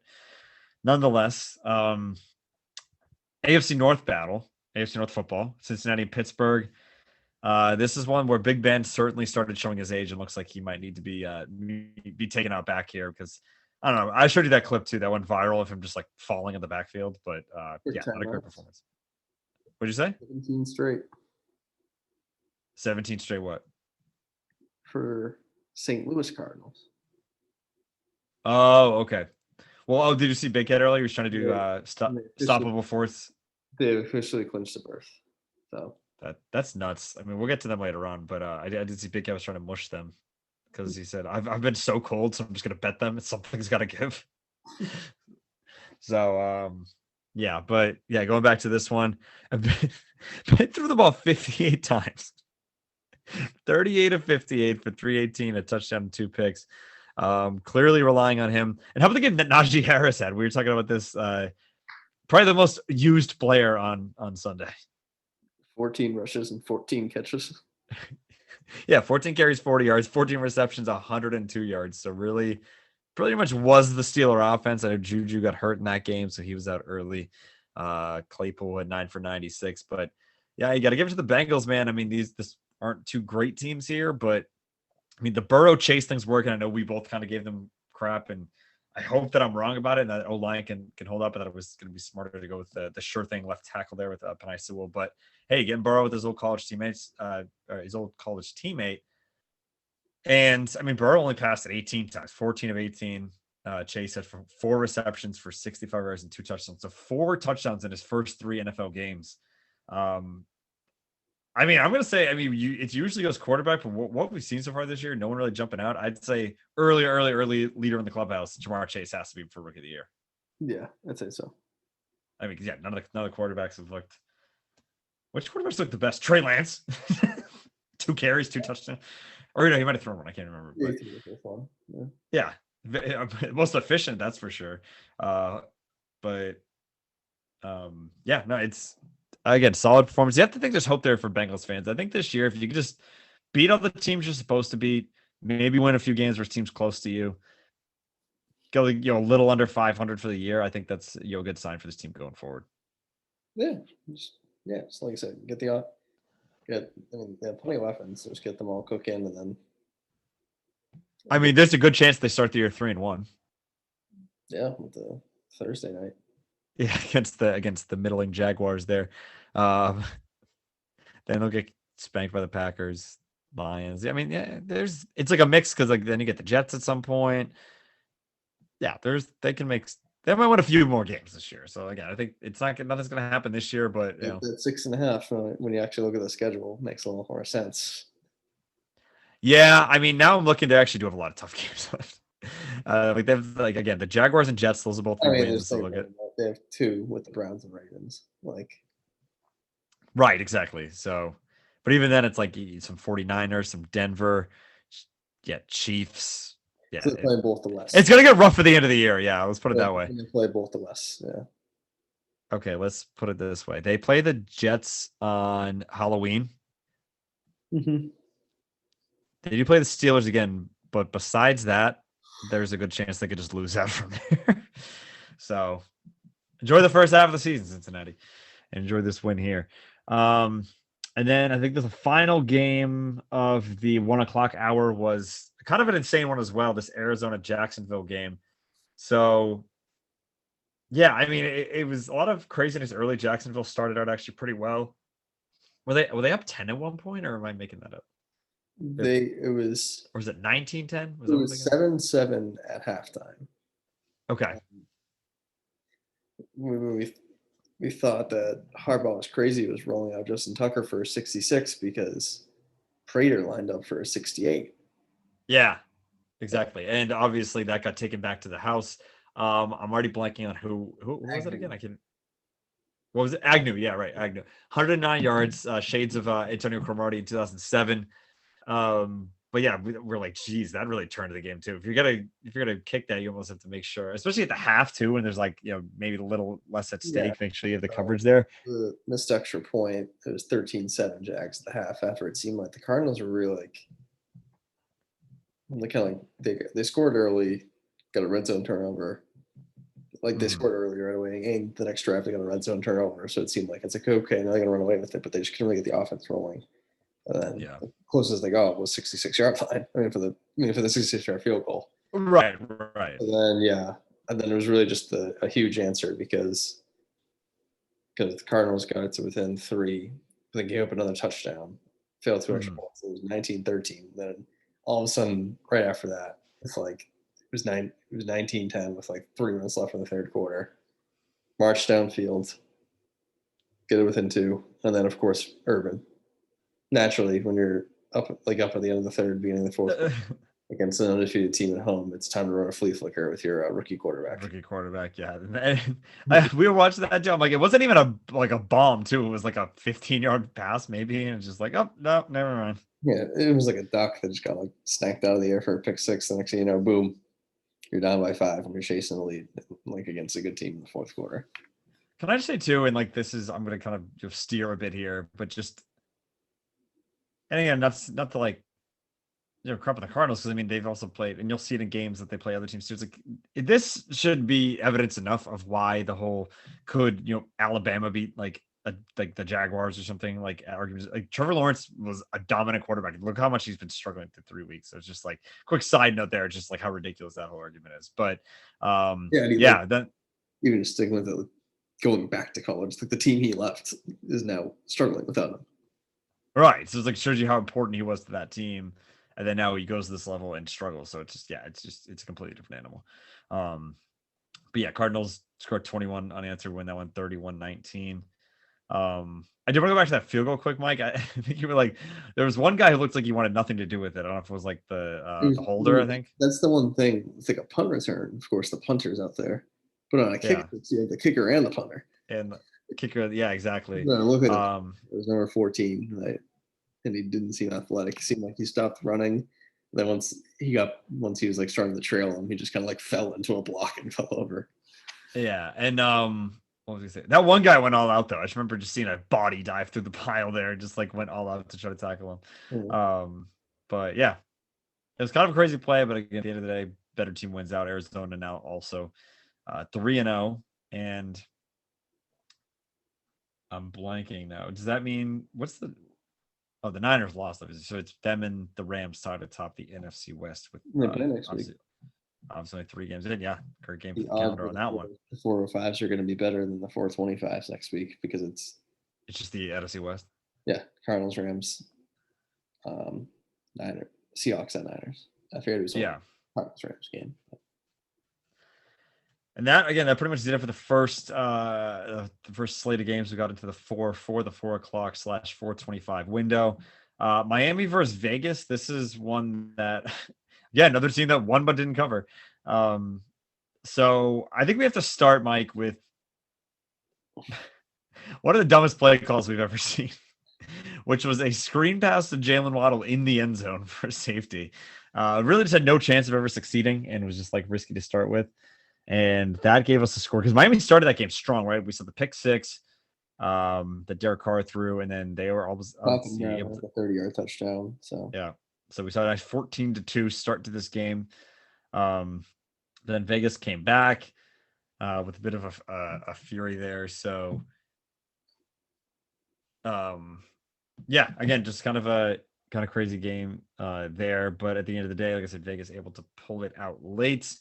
nonetheless, AFC North battle, AFC North football, Cincinnati, Pittsburgh. This is one where Big Ben certainly started showing his age and looks like he might need to be taken out back here because I don't know. I showed you that clip too that went viral of him just like falling in the backfield, but not a great performance. What'd you say? 17 straight. 17 straight what? For St. Louis Cardinals. Oh, okay. Well, did you see Big Head earlier? He was trying to do stoppable fourths. They officially clinched the berth. So that's nuts. I mean, we'll get to them later on, but I did see Big Head was trying to mush them because he said, I've been so cold, so I'm just gonna bet them. Something's gotta give. So going back to this one, I threw the ball 58 times. 38 of 58 for 318, a touchdown and 2 picks. Clearly relying on him. And how about the game that Najee Harris had? We were talking about this. Probably the most used player on Sunday. 14 rushes and 14 catches. Yeah, 14 carries, 40 yards, 14 receptions, 102 yards. So really, pretty much was the Steeler offense. I know Juju got hurt in that game, so he was out early. Claypool had 9 for 96. But yeah, you got to give it to the Bengals, man. I mean, this aren't two great teams here, but I mean, the Burrow Chase thing's working. I know we both kind of gave them crap, and I hope that I'm wrong about it and that O-line can hold up, and that it was going to be smarter to go with the sure thing left tackle there with Penei Sewell. But hey, getting Burrow with his old college teammates, his old college teammate. And I mean, Burrow only passed it 18 times, 14 of 18. Chase had 4 receptions for 65 yards and 2 touchdowns. So 4 touchdowns in his first 3 NFL games. I mean, I'm going to say, it usually goes quarterback, but what we've seen so far this year, no one really jumping out. I'd say early leader in the clubhouse, Jamar Chase has to be for Rookie of the Year. Yeah, I'd say so. I mean, yeah, none of the quarterbacks have looked. Which quarterbacks look the best? Trey Lance, 2 carries, 2 touchdowns. Or he might have thrown one. I can't remember. But, yeah, most efficient, that's for sure. It's. Again, solid performance. You have to think there's hope there for Bengals fans. I think this year, if you could just beat all the teams you're supposed to beat, maybe win a few games versus teams close to you, go a little under 500 for the year, I think that's a good sign for this team going forward. Yeah, it's like I said, they have plenty of weapons. Just get them all cooking, and then. I mean, there's a good chance they start the year 3-1. Yeah, with the Thursday night. Yeah, against the middling Jaguars there. Then they'll get spanked by the Packers, Lions. I mean, yeah, it's like a mix because then you get the Jets at some point. Yeah, they might win a few more games this year. So again, I think nothing's going to happen this year, but that 6.5 when you actually look at the schedule makes a little more sense. Yeah, I mean, now I'm looking to actually do have a lot of tough games left. Again, the Jaguars and Jets, those are both wins. So they have 2 with the Browns and Ravens. Right, exactly. So, but even then, it's like some 49ers, some Denver, Chiefs, Yeah, So they're playing both the West. it's gonna get rough for the end of the year. Yeah, let's put it that way. They play both the West. Yeah. Okay, let's put it this way. They play the Jets on Halloween. Mm-hmm. They do play the Steelers again, but besides that, there's a good chance they could just lose out from there. So enjoy the first half of the season, Cincinnati. Enjoy this win here. And then I think the final game of the 1:00 hour was kind of an insane one as well. This Arizona Jacksonville game. So yeah, I mean, it was a lot of craziness early. Jacksonville started out actually pretty well. Were they up 10 at one point, or am I making that up? It was, or was it 19-10? It was 7-7 at halftime. Okay. We thought that Harbaugh was crazy. He was rolling out Justin Tucker for a 66 because Prater lined up for a 68. Yeah, exactly. And obviously that got taken back to the house. I'm already blanking on who was it again? What was it? Agnew. Yeah, right. Agnew. 109 yards, shades of Antonio Cromartie in 2007. But yeah, we're like, geez, that really turned the game too. If you're gonna kick that, you almost have to make sure, especially at the half too, when there's like, maybe a little less at stake. Make sure you have the coverage there. The missed extra point. It was 13-7 Jags at the half. After it seemed like the Cardinals were really they scored early, got a red zone turnover. They scored early right away, and the next drive they got a red zone turnover. So it seemed like it's like, okay, now they're gonna run away with it, but they just couldn't really get the offense rolling. And then the closest they got was 66-yard line. I mean, for the 66-yard field goal. Right. And then it was really just a huge answer because the Cardinals got it to within 3. They gave up another touchdown, failed 2 extra points. It was 19-13. Then all of a sudden, right after that, it's like it was 19-10 with 3 minutes left in the third quarter. March downfield, get it within 2, and then of course Urban. Naturally, when you're up at the end of the third, beginning of the fourth, against an undefeated team at home, it's time to run a flea flicker with your rookie quarterback. Yeah. And we were watching that job. It wasn't even a bomb too. It was like a 15-yard pass maybe, and it's just like, oh no, never mind. Yeah, it was like a duck that just got snapped out of the air for a pick six. The next thing you know, boom, you're down by 5 and you're chasing the lead against a good team in the fourth quarter. Can I just say too, and this is, I'm going to kind of steer a bit here, but just, and again, not to crap on the Cardinals, because I mean they've also played, and you'll see it in games that they play other teams too. It's this should be evidence enough of why the whole could Alabama beat the Jaguars or something, arguments. Trevor Lawrence was a dominant quarterback. Look how much he's been struggling through 3 weeks. So it's just quick side note there, just how ridiculous that whole argument is. But then even just sticking with it, going back to college, the team he left is now struggling without him. Right. So it's shows you how important he was to that team. And then now he goes to this level and struggles. So it's a completely different animal. But yeah, Cardinals scored 21 unanswered, win that one 31-19. I did want to go back to that field goal quick, Mike. I think you were there was one guy who looked like he wanted nothing to do with it. I don't know if it was the holder, I think. That's the one thing. It's like a punt return. Of course, the punter's out there. But on a kick, it's the kicker and the punter. And the kicker, yeah, exactly. No, look at it. It was number 14, right? And he didn't seem athletic. It seemed like he stopped running. And then once he was starting to trail him, he just kind of fell into a block and fell over. Yeah, and what was he saying? That one guy went all out though. I just remember just seeing a body dive through the pile there, just went all out to try to tackle him. Mm-hmm. But yeah, it was kind of a crazy play. But again, at the end of the day, better team wins out. Arizona now also 3-0, and I'm blanking now. Does that mean the Niners lost, obviously. So it's them and the Rams tied atop the NFC West with obviously 3 games in. Yeah, great game for the calendar on that one. The 405s are going to be better than the 425s next week because it's just the NFC West. Yeah, Cardinals, Rams, Niners, Seahawks, and Niners. I figured it was Cardinals Rams game. And that pretty much did it for the first slate of games. We got into the 4:00/4:25 window. Miami versus Vegas. This is one that, another team that won but didn't cover. So I think we have to start, Mike, with one of the dumbest play calls we've ever seen, which was a screen pass to Jalen Waddle in the end zone for safety. Really just had no chance of ever succeeding and was just like risky to start with. And that gave us a score because Miami started that game strong, right? We saw the pick six, that Derek Carr threw, and then they were Falcons obviously ran able like to, a 30-yard touchdown. So yeah. So we saw a nice 14-2 start to this game. Then Vegas came back with a bit of a fury there. So, yeah, again, just kind of crazy game there. But at the end of the day, like I said, Vegas able to pull it out late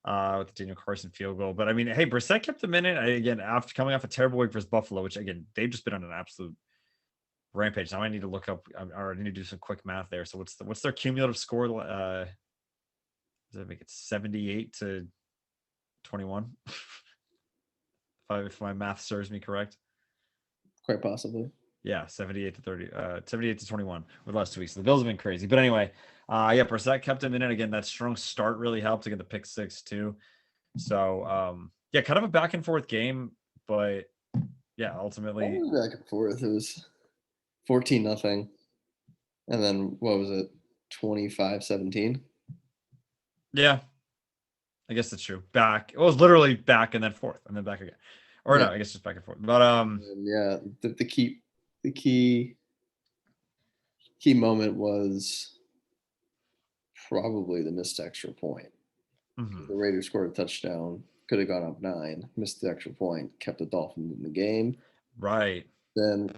with the Daniel Carson field goal. But I mean, hey, Brissett kept them in it again after coming off a terrible week versus Buffalo, which again they've just been on an absolute rampage. Now I need to look up. I need to do some quick math there. So what's their cumulative score? Does that make it 78-21? If my math serves me correct. quite possibly. Yeah, 78-21 with the last 2 weeks. The Bills have been crazy. But anyway, yeah, Brissett kept him in it. Again, that strong start really helped to get the pick six too. So yeah, kind of a back and forth game, but yeah, ultimately Back and forth. It was 14-0. And then what was it? 25-17. yeah, I guess that's true. Back. It was literally back and then forth and then back again. Or Yeah. no, I guess just back and forth. But And yeah, the key moment was probably the missed extra point. mhm. The Raiders scored a touchdown, could have gone up 9, missed the extra point, kept the Dolphins in the game. Right. Then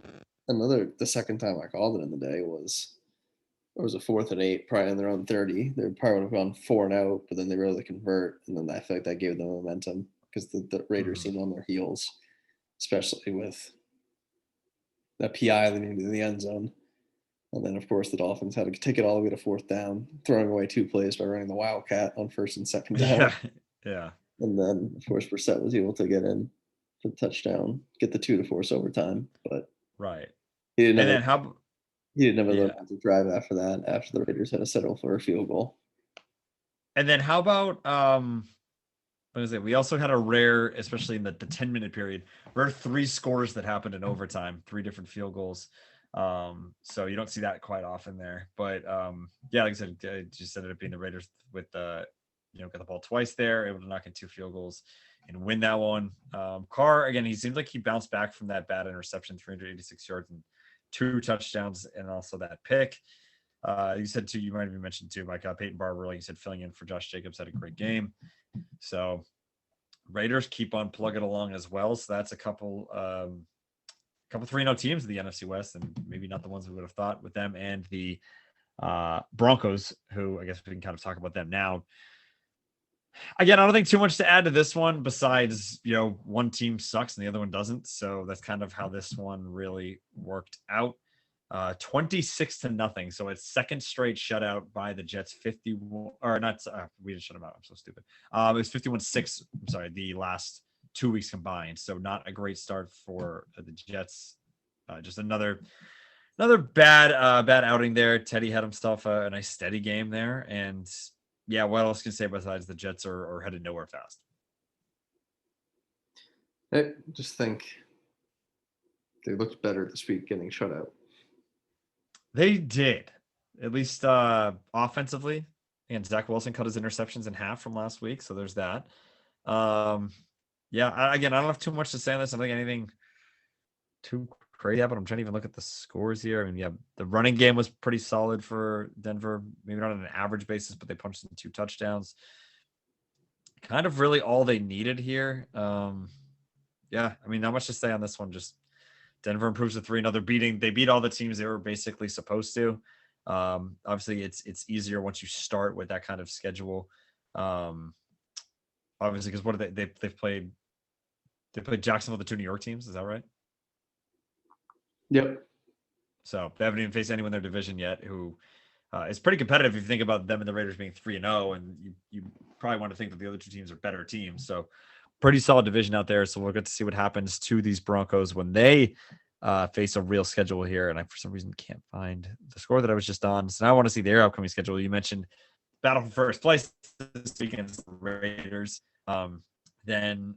the second time I called it in the day was it was a 4th and 8, probably on their own 30. They probably would have gone 4 and out, but then they were able to convert, and then I feel like that gave them momentum because the Raiders Mhm. seemed on their heels, especially with that PI leading into the end zone. And then, of course, the Dolphins had to take it all the way to 4th down, throwing away 2 plays by running the Wildcat on 1st and 2nd down. Yeah. Yeah. And then, of course, Brissett was able to get in for the touchdown, get the 2 to force overtime. But Right. he didn't And have a then how he didn't have yeah. another drive after that. After the Raiders had to settle for a field goal. And then how about what is it? We also had a rare, especially in the 10-minute period, rare 3 scores that happened in overtime, 3 different field goals. So you don't see that quite often there. But yeah, like I said, it just ended up being the Raiders with got the ball twice there, able to knock in 2 field goals and win that one. Carr, again, he seemed like he bounced back from that bad interception, 386 yards and 2 touchdowns, and also that pick. You said too, you might have even mentioned too, Mike Peyton Barber, like you said, filling in for Josh Jacobs, had a great game. So Raiders keep on plugging along as well. So that's a couple 3-0 teams in the NFC West, and maybe not the ones we would have thought with them and the Broncos, who I guess we can kind of talk about them now. Again, I don't think too much to add to this one besides, one team sucks and the other one doesn't. So that's kind of how this one really worked out. 26-0. So it's second straight shutout by the Jets. 51 or not. We didn't shut them out. I'm so stupid. It was 51-6. I'm sorry. The last 2 weeks combined. So not a great start for the Jets. Just another bad outing there. Teddy had himself a nice steady game there. And yeah, what else can you say besides the Jets are headed nowhere fast? I just think they looked better this week getting shut out. They did, at least offensively. And Zach Wilson cut his interceptions in half from last week, so there's that. Yeah, again, I don't have too much to say on this. I don't think anything too crazy happened. I'm trying to even look at the scores here. I mean, yeah, the running game was pretty solid for Denver. Maybe not on an average basis, but they punched in 2 touchdowns. Kind of really all they needed here. Yeah, I mean, not much to say on this one. Just Denver improves to 3-0. They beat all the teams they were basically supposed to. Obviously, it's easier once you start with that kind of schedule. Obviously, because what are they've played? They played Jacksonville, the 2 New York teams. Is that right? Yep. So they haven't even faced anyone in their division yet. Who is pretty competitive if you think about them and the Raiders being 3-0, and you probably want to think that the other 2 teams are better teams. So pretty solid division out there. So we'll get to see what happens to these Broncos when they face a real schedule here. And I, for some reason, can't find the score that I was just on. So now I want to see their upcoming schedule. You mentioned battle for first place this weekend against the Raiders. Then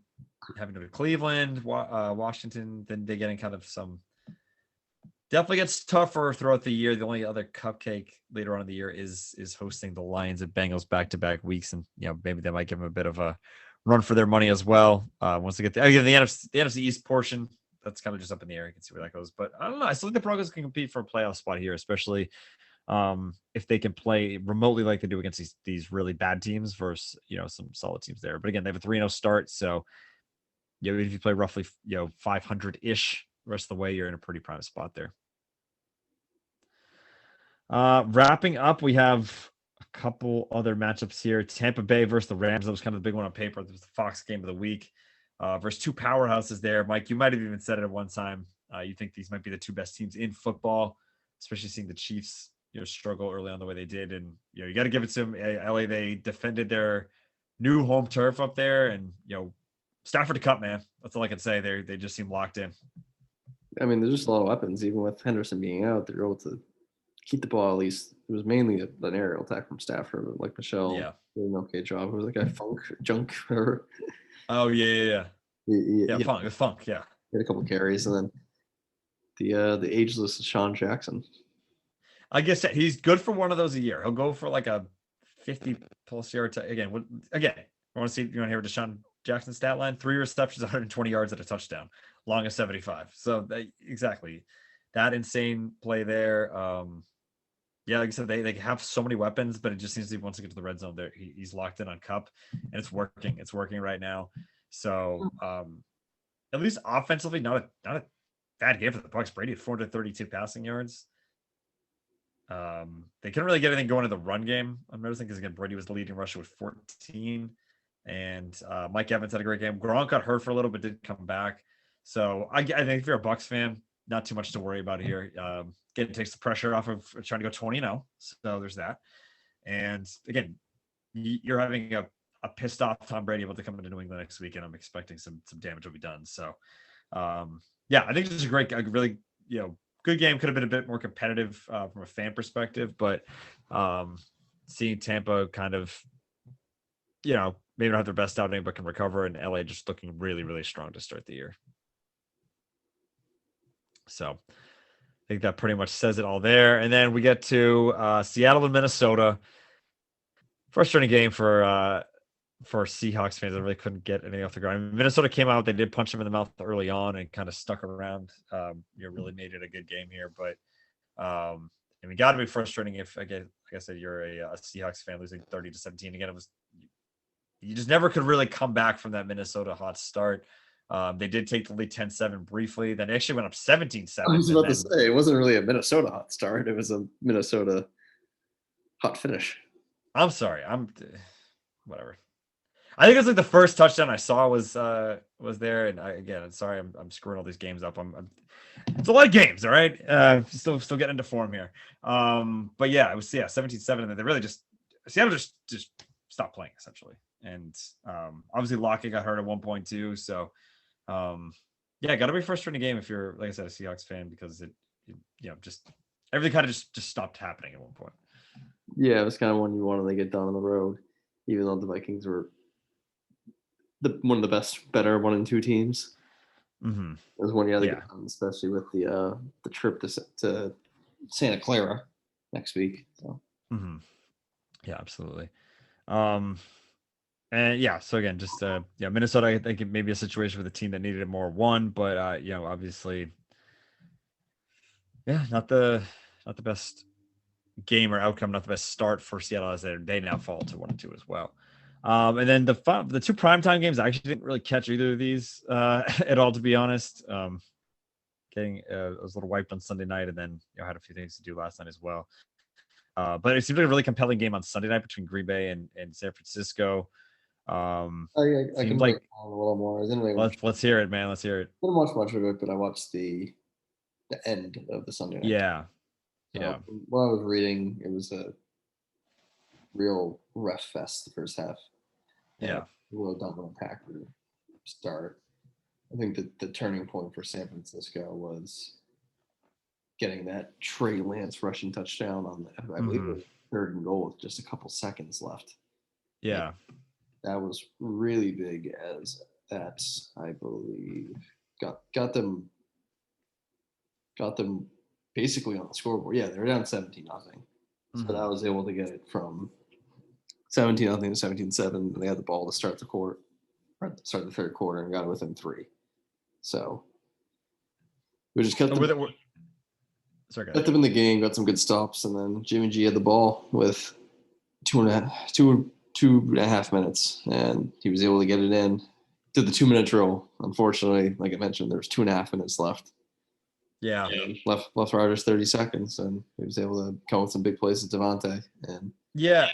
having to go to Cleveland, Washington. Then they get in kind of some Definitely gets tougher throughout the year. The only other cupcake later on in the year is hosting the Lions and Bengals back-to-back weeks, and maybe they might give them a bit of a run for their money as well. Once they get the NFC East portion, that's kind of just up in the air. You can see where that goes, but I don't know. I still think the Broncos can compete for a playoff spot here, especially if they can play remotely like they do against these really bad teams versus some solid teams there. But again, they have a 3-0 start, so if you play roughly 500-ish the rest of the way, you're in a pretty prime spot there. Wrapping up, we have a couple other matchups here. Tampa Bay versus the Rams. That was kind of the big one on paper. It was the Fox game of the week versus two powerhouses there. Mike, you might have even said it at one time. You think these might be the two best teams in football, especially seeing the Chiefs struggle early on the way they did. And you got to give it to them. LA, they defended their new home turf up there, and Stafford to Cup, man. That's all I can say. They just seem locked in. I mean, there's just a lot of weapons. Even with Henderson being out, they're able to keep the ball at least. It was mainly an aerial attack from Stafford, but like Michelle did an okay job. It was like a Junk. Or oh yeah. Funk. Yeah, he had a couple carries, and then the ageless Sean Jackson. I guess he's good for one of those a year. He'll go for like a 50+ yard. Again, I want to hear Deshaun Jackson's stat line: 3 receptions, 120 yards at a touchdown, longest 75. So exactly that insane play there. Like I said, they have so many weapons, but it just seems like once they get to the red zone, there he's locked in on Cup, and it's working. It's working right now. So at least offensively, not a bad game for the Bucs. Brady had 432 passing yards. They couldn't really get anything going in the run game. I'm noticing because again, Brady was the leading rusher with 14, and Mike Evans had a great game. Gronk got hurt for a little, but did come back. So I think if you're a Bucs fan, not too much to worry about here. Again, it takes the pressure off of trying to go 20-0. So there's that. And again, you're having a pissed off Tom Brady about to come into New England next week, and I'm expecting some damage will be done. So I think this is a really good game. Could have been a bit more competitive from a fan perspective, but seeing Tampa kind of maybe not have their best outing but can recover, and LA just looking really, really strong to start the year. So I think that pretty much says it all there. And then we get to Seattle and Minnesota. Frustrating game for Seahawks fans. I really couldn't get anything off the ground. I mean, Minnesota came out. They did punch them in the mouth early on and kind of stuck around. Really made it a good game here. But got to be frustrating if, like I said, you're a Seahawks fan losing 30-17. Again, you just never could really come back from that Minnesota hot start. They did take the lead 10-7 briefly. Then they actually went up 17-7. I was about to say, it wasn't really a Minnesota hot start. It was a Minnesota hot finish. I'm sorry. Whatever. I think it was like the first touchdown I saw was there. And I'm sorry, I'm screwing all these games up. It's a lot of games, all right? Still getting into form here. But yeah, it was 17-7, and then they really Seattle just stopped playing essentially. And obviously Lockett got hurt at one point too. So got to be a frustrating game if you're, like I said, a Seahawks fan, because it just everything kind of just stopped happening at one point. Yeah, it was kind of one you wanted to get done on the road, even though the Vikings were one of the better 1-2 teams. Mm-hmm. It was one you had to get done, especially with the trip to Santa Clara next week. So. Mm-hmm. Yeah, absolutely. And so again, just Minnesota, I think it may be a situation with a team that needed it more won, but obviously, not the best game or outcome, not the best start for Seattle, as they now fall to 1-2 as well. And then the two primetime games, I actually didn't really catch either of these at all, to be honest. I was a little wiped on Sunday night, and then had a few things to do last night as well. But it seemed like a really compelling game on Sunday night between Green Bay and San Francisco. I can break it down a little more. I didn't really let's hear it, man. Let's hear it. I didn't watch much of it, but I watched the end of the Sunday night. Yeah. While I was reading, it was a real ref fest the first half. Yeah. Real Dublin Packer start. I think that the turning point for San Francisco was getting that Trey Lance rushing touchdown on the, I believe it was 3rd and goal with just a couple seconds left. Yeah. And that was really big, as that, I believe, got them basically on the scoreboard. Yeah, they were down 17-0. So Mm-hmm. I was able to get it from 17-0 to 17-7. They had the ball to start the quarter, or start the third quarter, and got it within 3. So we just kept them, Sorry, go ahead. kept them in the game, got some good stops, and then Jimmy G had the ball with 2.5 minutes, and he was able to get it in. Did the 2-minute drill. Unfortunately, like I mentioned, there was 2.5 minutes left. Yeah. And left riders 30 seconds, and he was able to come with some big plays with Devontae, and Yeah.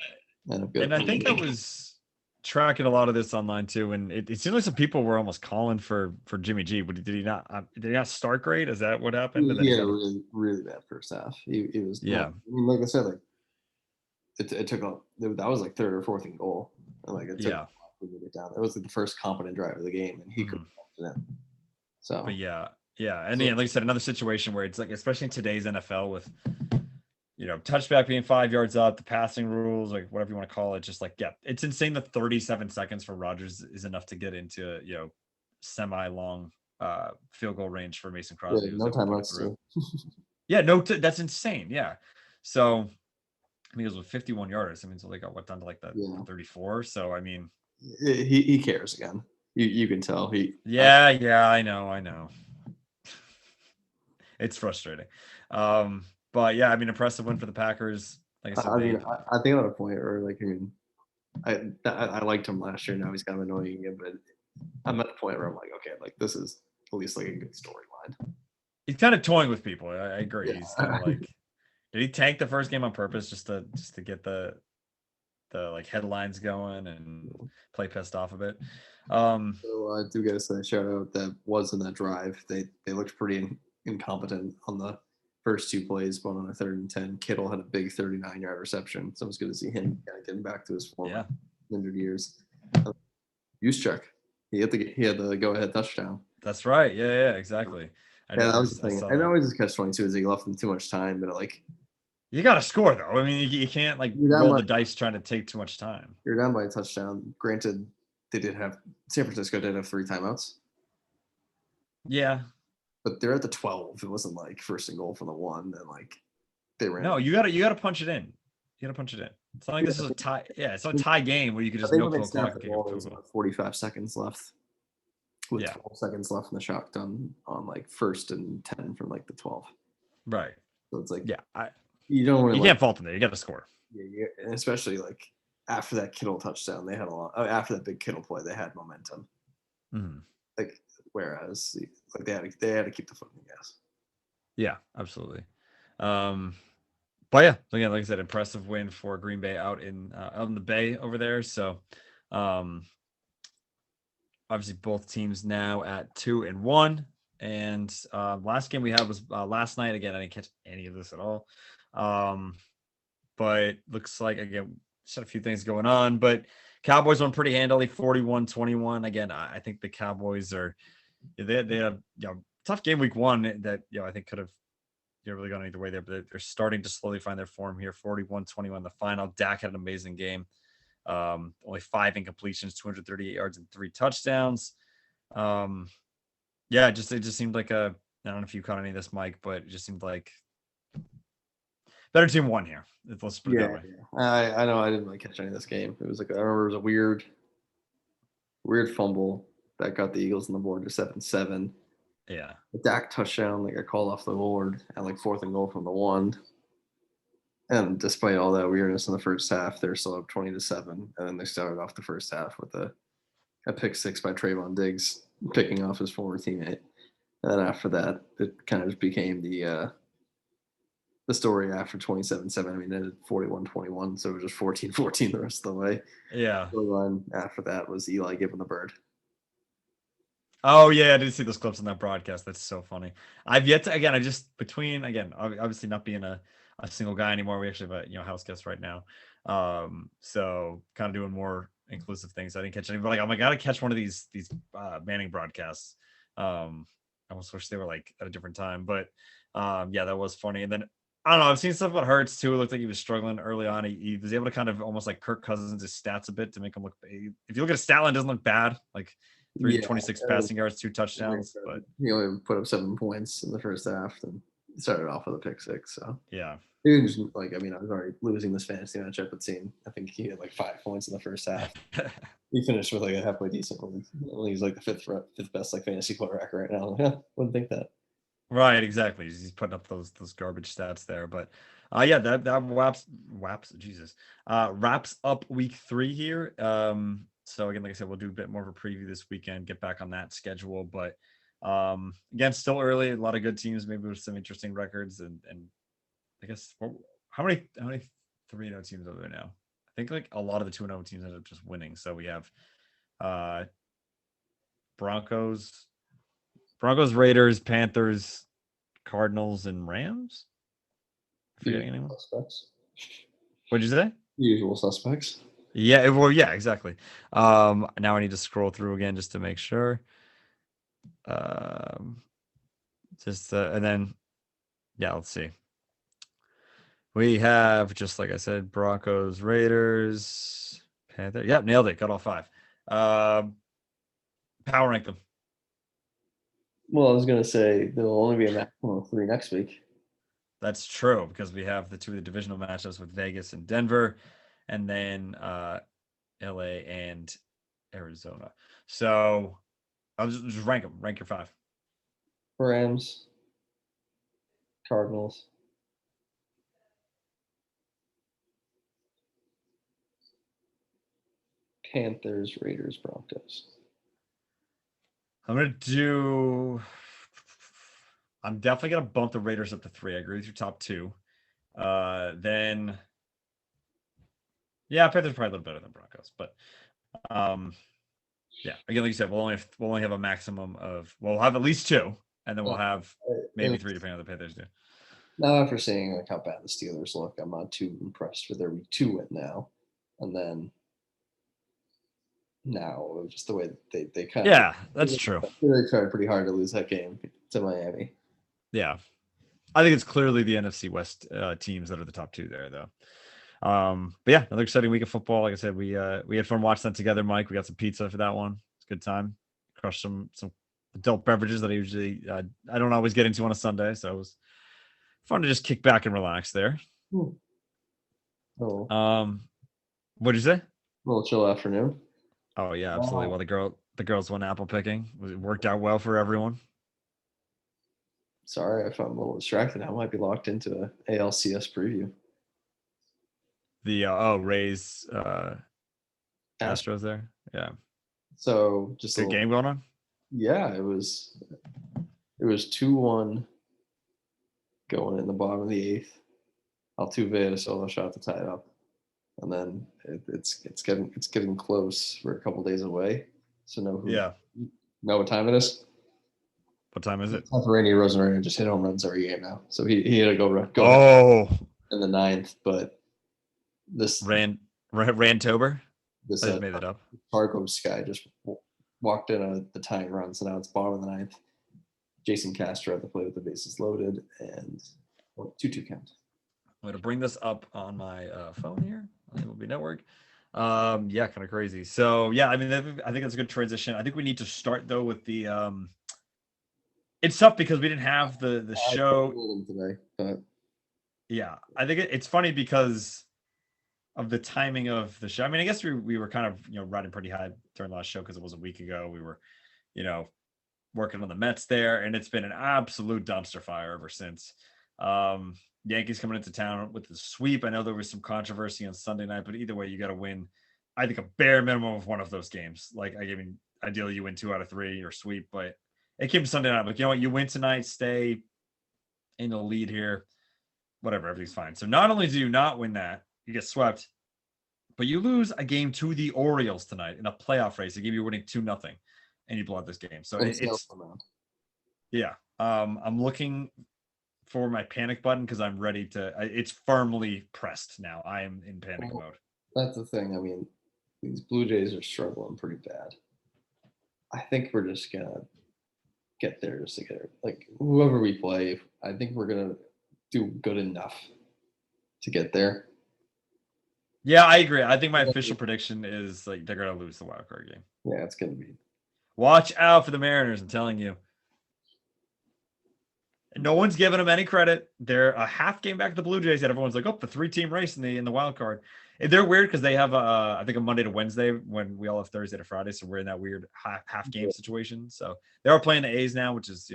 end up good. And I think I was tracking a lot of this online too, and it seemed like some people were almost calling for Jimmy G. But did he not start great? Is that what happened? And then He he had a got really, really bad first half. He was not, yeah. I mean, like I said, like it took a that was like third or fourth and goal, and like it took Yeah. to get it down. It was like the first competent drive of the game, and he could have it in. But So yeah, and then like I said, another situation where it's like, especially in today's NFL with touchback being 5 yards up, the passing rules, like whatever you want to call it, just like it's insane that 37 seconds for Rodgers is enough to get into semi-long field goal range for Mason Crosby. yeah, no timeouts too. Yeah, no, that's insane. Yeah, so I mean, it was with 51 yards. I mean, so they got down to like the 34. So I mean, he cares again. You can tell he. Yeah, I know. It's frustrating. But yeah, I mean, impressive win for the Packers. Like I said, I think I'm at a point where like I liked him last year. Now he's kind of annoying again, but I'm at a point where I'm like, okay, like this is at least like a good storyline. He's kind of toying with people. I agree. Yeah. He's kind of like, did he tank the first game on purpose just to get the like headlines going and play pissed off a bit? So I do gotta say, shout out that was in that drive. They looked pretty incompetent on the first 2 plays, one on a 3rd and 10. Kittle had a big 39-yard reception, so it was good to see him kind of getting back to his former injured years. Juszczyk, he had the go-ahead touchdown. That's right. Yeah, exactly. That was the thing. I know his catch-22 is he left them too much time, but like you got to score though. I mean, you can't like roll the dice trying to take too much time. You're down by a touchdown. Granted, San Francisco did have 3 timeouts. Yeah. But they're at the 12. It wasn't like first and goal from the 1, and like they ran. No, you gotta punch it in. You gotta punch it in. It's not like this is a tie. Yeah, it's not a tie game where you could just milk the clock. There was about 45 seconds left. With 12 seconds left in the shotgun on like 1st and 10 from like the 12. Right. So it's like you can't fault them there. You got to score. Yeah, especially like after that Kittle touchdown, they had a lot. After that big Kittle play, they had momentum. Mm-hmm. Like whereas like they had to keep the foot in the gas. Yeah, absolutely. But yeah, again, like I said, impressive win for Green Bay out in the Bay over there. So, obviously both teams now at 2-1. And last game we had was last night. Again, I didn't catch any of this at all. But looks like, again, just had a few things going on. But Cowboys won pretty handily, 41-21. Again, I think the Cowboys they had a tough game week 1 that I think could have really gone either way there. But they're starting to slowly find their form here. 41-21 the final. Dak had an amazing game. Only 5 incompletions, 238 yards and 3 touchdowns. It just seemed like I don't know if you caught any of this, Mike, but it just seemed like better team won here. Let's put it that way. I know I didn't really catch any of this game. It was like I remember it was a weird fumble that got the Eagles on the board to 7-7. Yeah. The Dak touchdown, like I called off the board at like 4th and goal from the 1. And despite all that weirdness in the first half, they're still up 20-7. And then they started off the first half with a pick 6 by Trayvon Diggs, picking off his former teammate. And then after that, it kind of just became the story after 27-7. I mean, it ended 41-21, so it was just 14-14 the rest of the way. Yeah. The line after that was Eli giving the bird. Oh yeah, I did see those clips on that broadcast. That's so funny. I've yet to obviously not being a single guy anymore. We actually have a house guest right now. So kind of doing more inclusive things. I didn't catch any, but I gotta catch one of these Manning broadcasts. I almost wish they were like at a different time, but that was funny. And then I don't know, I've seen stuff about Hurts too. It looked like he was struggling early on. He was able to kind of almost like Kirk Cousins his stats a bit to make him look. If you look at his stat line, it doesn't look bad. Like 326 passing yards, 2 touchdowns, but he only put up 7 points in the first half. And started off with a pick six. So Yeah. it was like, I mean, I was already losing this fantasy matchup, but seeing, I think he had like 5 points in the first half. He finished with like a halfway decent one. He's like the fifth best like fantasy quarterback right now. Yeah, wouldn't think that. Right, exactly. He's putting up those garbage stats there, but yeah, that wraps up week 3 here. So again, like I said, we'll do a bit more of a preview this weekend, get back on that schedule, but again, still early, a lot of good teams, maybe with some interesting records, and I guess how many 3-0 teams are there now? I think like a lot of the 2-0 teams ended up just winning. So we have Broncos, Raiders, Panthers, Cardinals, and Rams. Forgetting anyone? Suspects. What'd you say? Usual suspects. Yeah, well, yeah, exactly. Now I need to scroll through again just to make sure. And then yeah, let's see. We have, just like I said, Broncos, Raiders, Panther. Yep, nailed it. Got all 5. Power rank them. Well, I was gonna say there'll only be a maximum of 3 next week. That's true, because we have the 2 of the divisional matchups with Vegas and Denver, and then LA and Arizona. So I'll just rank them. Rank your 5. Rams, Cardinals, Panthers, Raiders, Broncos. I'm definitely gonna bump the Raiders up to 3. I agree with your top 2. Then yeah, Panthers are probably a little better than Broncos, but yeah, again, like you said, we'll only have a maximum of, we'll have at least 2, and then we'll have maybe 3 depending on the Panthers do. Now, after seeing like how bad the Steelers look, I'm not too impressed with their week 2 win now. And then now, just the way they kind Yeah, that's true. They tried pretty hard to lose that game to Miami. Yeah, I think it's clearly the NFC West teams that are the top 2 there, though. But yeah, another exciting week of football. Like I said, we had fun watching that together, Mike. We got some pizza for that one. It's a good time. Crushed some adult beverages that I usually I don't always get into on a Sunday, so it was fun to just kick back and relax there. Oh, What'd you say? A little chill afternoon. Oh yeah, absolutely. Well, the girls went apple picking. It worked out well for everyone. Sorry if I'm a little distracted. I might be locked into a ALCS preview. The Rays Astros there. Yeah. So just good game going on. Yeah, it was 2-1 going in the bottom of the 8th. Altuve had a solo shot to tie it up, and then it's getting close. We're a couple days away, so know what time it is. What time is it? Randy Rosarena just hit home runs every game now, so he had to go in the 9th. But this Rantober. This I just made it up. Targos guy just walked in the tying run, so now it's bottom of the 9th. Jason Castro at the plate with the bases loaded, and 2-2 count. I'm going to bring this up on my phone here on MLB Network. Yeah, kind of crazy. So, yeah, I mean, I think that's a good transition. I think we need to start, though, with the it's tough because we didn't have the show today. But yeah, I think it's funny because of the timing of the show. I mean, I guess we were kind of, riding pretty high during the last show because it was a week ago. We were, working on the Mets there, and it's been an absolute dumpster fire ever since. Yankees coming into town with the sweep. I know there was some controversy on Sunday night, but either way, you got to win. I think a bare minimum of one of those games. Like, I mean, ideally you win 2 out of 3 or sweep, but it came Sunday night. Like, you know what? You win tonight, stay in the lead here. Whatever, everything's fine. So not only do you not win that, you get swept, but you lose a game to the Orioles tonight in a playoff race. They give you winning 2-0, and you blow out this game. So it's yeah. I'm looking for my panic button because I'm ready to. It's firmly pressed now. I am in panic mode. That's the thing. I mean, these Blue Jays are struggling pretty bad. I think we're just gonna get there just to get it. Like, whoever we play, I think we're gonna do good enough to get there. Yeah, I agree. I think my official prediction is like they're gonna lose the wild card game. Yeah, it's gonna be. Watch out for the Mariners. I'm telling you. No one's giving them any credit. They're a half game back to the Blue Jays, and everyone's like, "Oh, the 3-team race in the wild card." And they're weird because they have I think a Monday to Wednesday when we all have Thursday to Friday, so we're in that weird half game situation. So they are playing the A's now, which is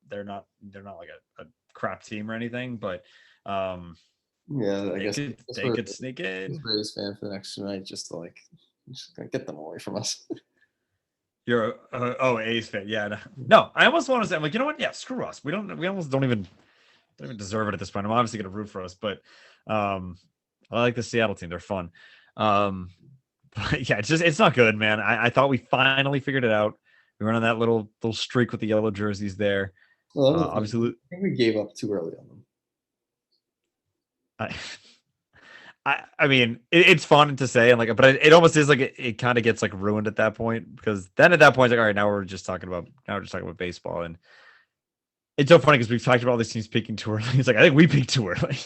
they're not like a crap team or anything, but Yeah, I guess they could sneak in. Braves fan for the next night just to just get them away from us. You're A's fan, yeah. No, I almost want to say, I'm like, you know what? Yeah, screw us. We almost don't even deserve it at this point. I'm obviously going to root for us, but I like the Seattle team. They're fun. But yeah, it's not good, man. I thought we finally figured it out. We were on that little streak with the yellow jerseys there. Well, Obviously, I think we gave up too early on them. I mean, it's fun to say, and but it almost is like it kind of gets like ruined at that point, because then at that point, it's like, all right, now we're just talking about baseball, and it's so funny because we've talked about all these teams peaking too early. It's like, I think we peaked too early,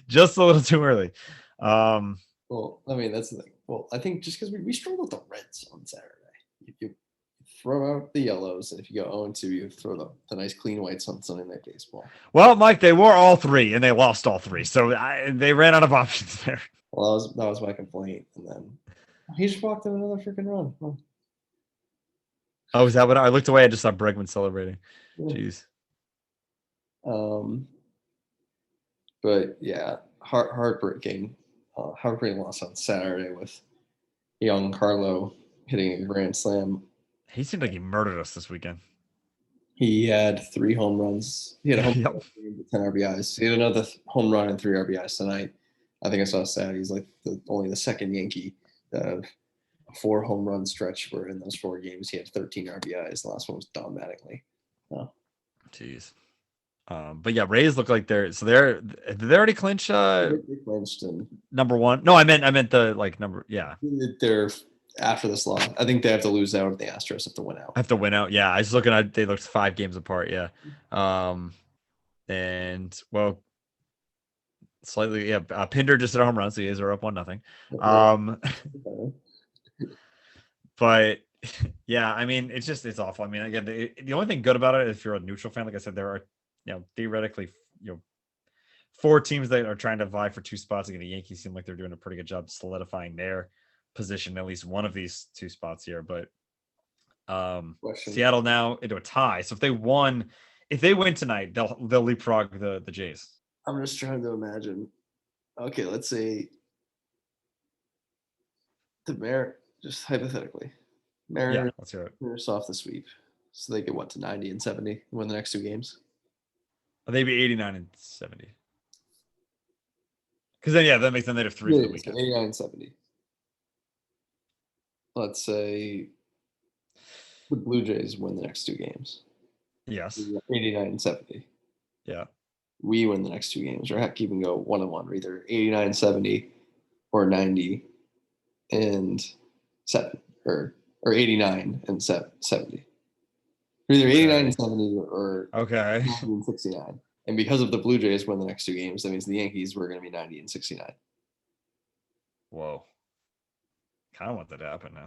just a little too early. Well, I mean, that's the thing. Well, I think just because we struggled with the Reds on Saturday, you throw out the yellows, and if you go 0-2, you throw the nice clean whites on Sunday Night Baseball. Well, Mike, they wore all three, and they lost all three, so they ran out of options there. Well, that was my complaint, and then he just walked in another freaking run. Oh, is that what I looked away? I just saw Bregman celebrating. Yeah. Jeez. But yeah, heartbreaking loss on Saturday with young Carlo hitting a grand slam. He seemed like he murdered us this weekend. He had 3 home runs. He had a home run, 10 RBIs. He had another home run and 3 RBIs tonight. I think I saw a stat. He's like only the second Yankee of a 4 home run stretch where in those 4 games he had 13 RBIs. The last one was Don Mattingly. Oh. Jeez. But yeah, Rays look like did they already clinch They clinched number 1? No, I meant the number, yeah. They're after this loss. I think they have to lose out, and the Astros have to win out. Have to win out. Yeah, I was looking at, they looked 5 games apart. Yeah. And well, slightly, yeah. Pinder just hit a home run, so you guys are up 1-0. But yeah, I mean, it's awful. I mean, again, the only thing good about it, if you're a neutral fan, like I said, there are theoretically 4 teams that are trying to vie for 2 spots. Again, the Yankees seem like they're doing a pretty good job solidifying their position, at least one of these 2 spots here. But Seattle now into a tie. So if they win tonight, they'll leapfrog the Jays. I'm just trying to imagine. Okay, let's say the Mariners, just hypothetically, Mariners let's hear it. Finish off the sweep, so they get to 90 and 70, win the next 2 games. They'd be 89 and 70. Because then, that makes them they'd have 3 for the weekend. 89 and 70. Let's say the Blue Jays win the next 2 games. Yes. 89 and 70. Yeah. We win the next 2 games, or heck, even go 1-1. We're either 89 and 70 or 90 and 7, or 89 and 70. We're either 89 and 70 or 90 and 69. And because of the Blue Jays win the next 2 games, that means the Yankees were going to be 90 and 69. Whoa. Kind of want that to happen now.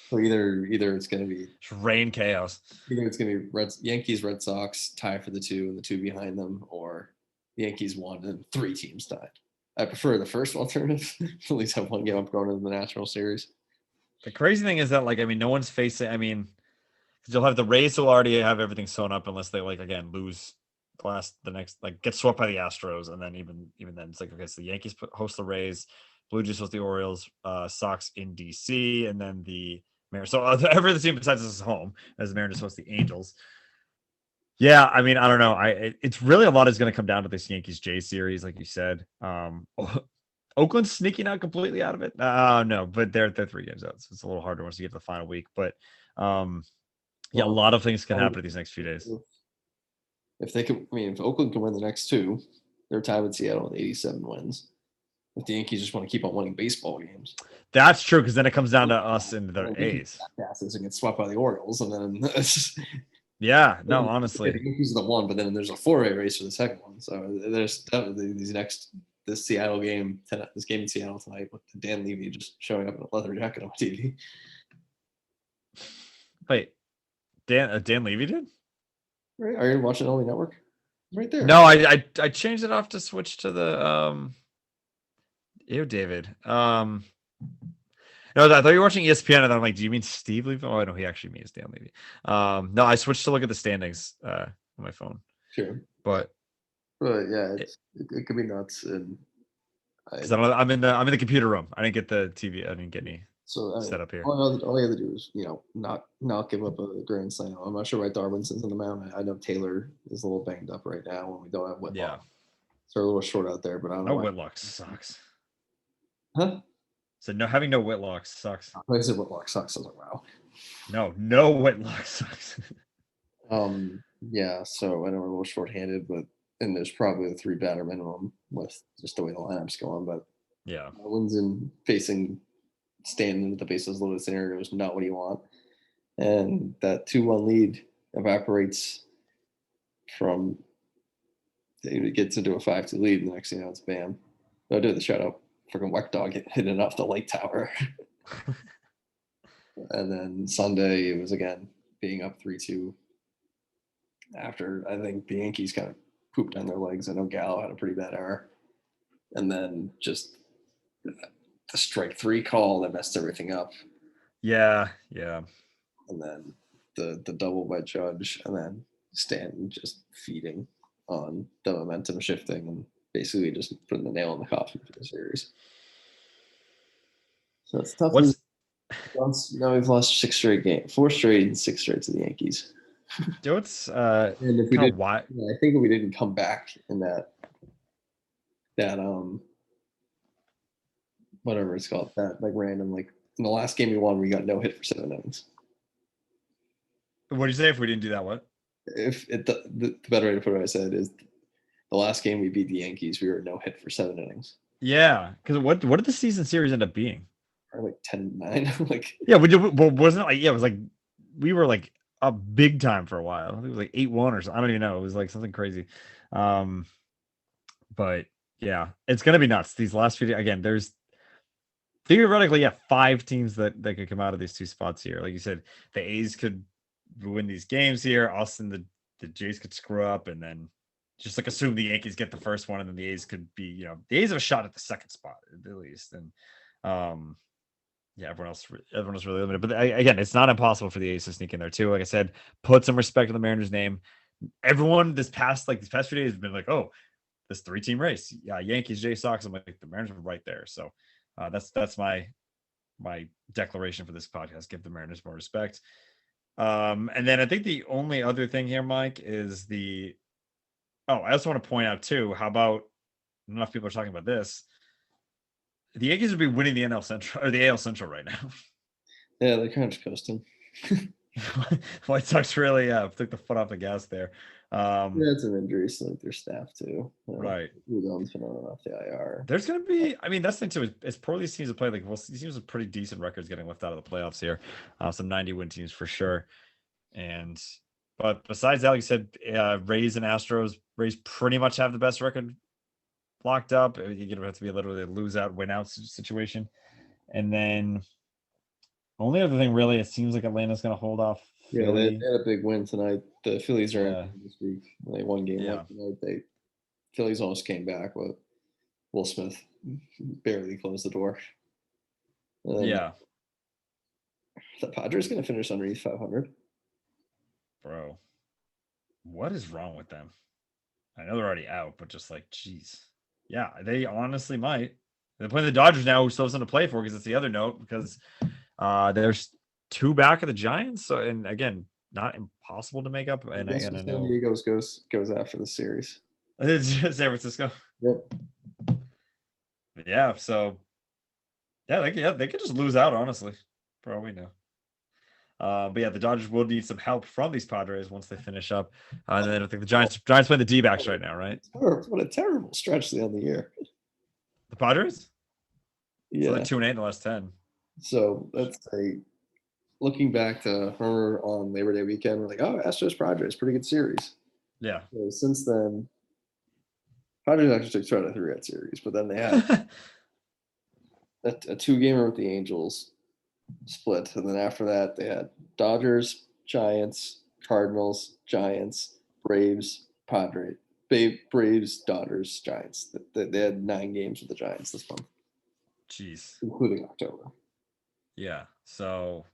So either it's going to be just rain chaos. Either it's going to be Yankees, Red Sox tie for the 2 and the 2 behind them, or the Yankees 1 and 3 teams tied. I prefer the first alternative. At least have 1 game up going into the National Series. The crazy thing is that, no one's facing. I mean, because you'll have the Rays who already have everything sewn up unless they again lose the next get swept by the Astros, and then even then it's okay. So the Yankees host the Rays, Blue Jays host the Orioles, Sox in DC, and then the Mariners. So every other team besides us is home, as the Mariners host the Angels. Yeah, I mean, I don't know. It's really a lot is going to come down to this Yankees Jays series, like you said. Oakland's sneaking out completely out of it. No, but they're 3 games out, so it's a little harder once you get to the final week. But a lot of things can happen these next few days. If they can, if Oakland can win the next 2, they're tied with Seattle with 87 wins. If the Yankees just want to keep on winning baseball games, that's true. Because then it comes down to us and the A's. Passes and get swept by the Orioles, and then yeah, no, honestly, the Yankees are the 1, but then there's a 4-way race for the second one. So there's definitely this Seattle game, this game in Seattle tonight with Dan Levy just showing up in a leather jacket on TV. Wait, Dan Levy did? Right? Are you watching LA Network? Right there. No, I changed it off to switch to the ew, David. No, I thought you were watching ESPN, and I'm like, do you mean Steve Levy? Oh, I know he actually means Dan Levy. No, I switched to look at the standings on my phone, Sure. but But yeah, it could be nuts, and I because I'm in the computer room. I didn't get the TV. I didn't get any so I mean, set up here. all you have to do is not give up a grand slam. I'm not sure why Darwinson's in the mound. I know Taylor is a little banged up right now when we don't have Yeah. Whitlock, so we're a little short out there. But I don't know No why. Whitlock sucks. Huh? So no, having no Whitlock sucks. I said Whitlock sucks. I was like, wow. No Whitlock sucks. Yeah. So I know we're a little short-handed, but and there's probably a 3 batter minimum with just the way the lineup's going. But Yeah. wins in facing standing with the bases loaded scenario is not what you want. And that 2-1 lead evaporates from it gets into a 5-2 lead, and the next thing you know, it's bam. I did the shutout. Freaking Weck Dog hit it off the lake tower. And then Sunday it was again being up 3-2 after I think the Yankees kind of pooped on their legs. I know Gallo had a pretty bad error. And then just the strike 3 call that messed everything up. Yeah. And then the double by Judge, and then Stanton just feeding on the momentum shifting and basically just putting the nail in the coffin for the series. So it's tough. Now we've lost 6 straight games, 4 straight and 6 straight to the Yankees. It's and if we kind did, of why I think if we didn't come back in that whatever it's called, that like random, like in the last game we won, we got no hit for 7 innings. What do you say if we didn't do that? What? If it, the better way to put it, I said, is the last game we beat the Yankees, we were no hit for 7 innings. Yeah, because what did the season series end up being? Probably like 10-9. Like yeah, wasn't it like it was like we were like a big time for a while. I think it was like 8-1 or something. I don't even know. It was like something crazy. But yeah, it's gonna be nuts. These last few again, there's theoretically 5 teams that could come out of these 2 spots here. Like you said, the A's could win these games here. Austin, the Jays could screw up, and then just like assume the Yankees get the first one, and then the A's could be, the A's have a shot at the second spot at least. And everyone else really limited. But again, it's not impossible for the A's to sneak in there too. Like I said, put some respect on the Mariners' name. Everyone these past few days have been like, oh, this 3-team race. Yeah, Yankees, Jays, Sox. I'm like, the Mariners are right there. So that's my declaration for this podcast. Give the Mariners more respect. And then I think the only other thing here, Mike, is I also want to point out too, how about enough people are talking about this. The Yankees would be winning the NL Central or the AL Central right now. Yeah, they're kind of just coasting. White Sox really took the foot off the gas there. Had some injuries to their staff too. Right. Udon's been on and off the IR. There's going to be, that's the thing too, as poorly these teams have played, these teams have pretty decent records getting left out of the playoffs here. Some 90-win teams for sure. But besides that, like you said, Rays and Astros, Rays pretty much have the best record locked up. You're going to have to be literally a lose out, win out situation. And then only other thing really, it seems like Atlanta's going to hold off. Yeah, they had a big win tonight. The Phillies are in this week. They won game 1 tonight. Phillies almost came back, but Will Smith barely closed the door. The Padres going to finish underneath 500. Bro, what is wrong with them? I know they're already out, but just like, geez. Yeah, they honestly might. They're playing the Dodgers now, who still have something to play for, because it's the other note, because there's 2 back of the Giants. So, and again, not impossible to make up. And San Diego goes after the series. It's just San Francisco. Yep. Yeah. So, they could just lose out, honestly, for all we know. But yeah, the Dodgers will need some help from these Padres once they finish up. And then I think the Giants play the D-backs right now, right? What a terrible stretch to end the year. The Padres? Yeah. So like 2-8 in the last 10. So that's looking back to remember on Labor Day weekend, we're like, oh, Astros Padres, pretty good series. Yeah. So since then, Padres actually took 2 out of 3 at series, but then they had a 2-gamer with the Angels split, and then after that they had Dodgers, Giants, Cardinals, Giants, Braves, Padres. Braves, Dodgers, Giants. They had 9 games with the Giants this month, Jeez. including October. Yeah. So,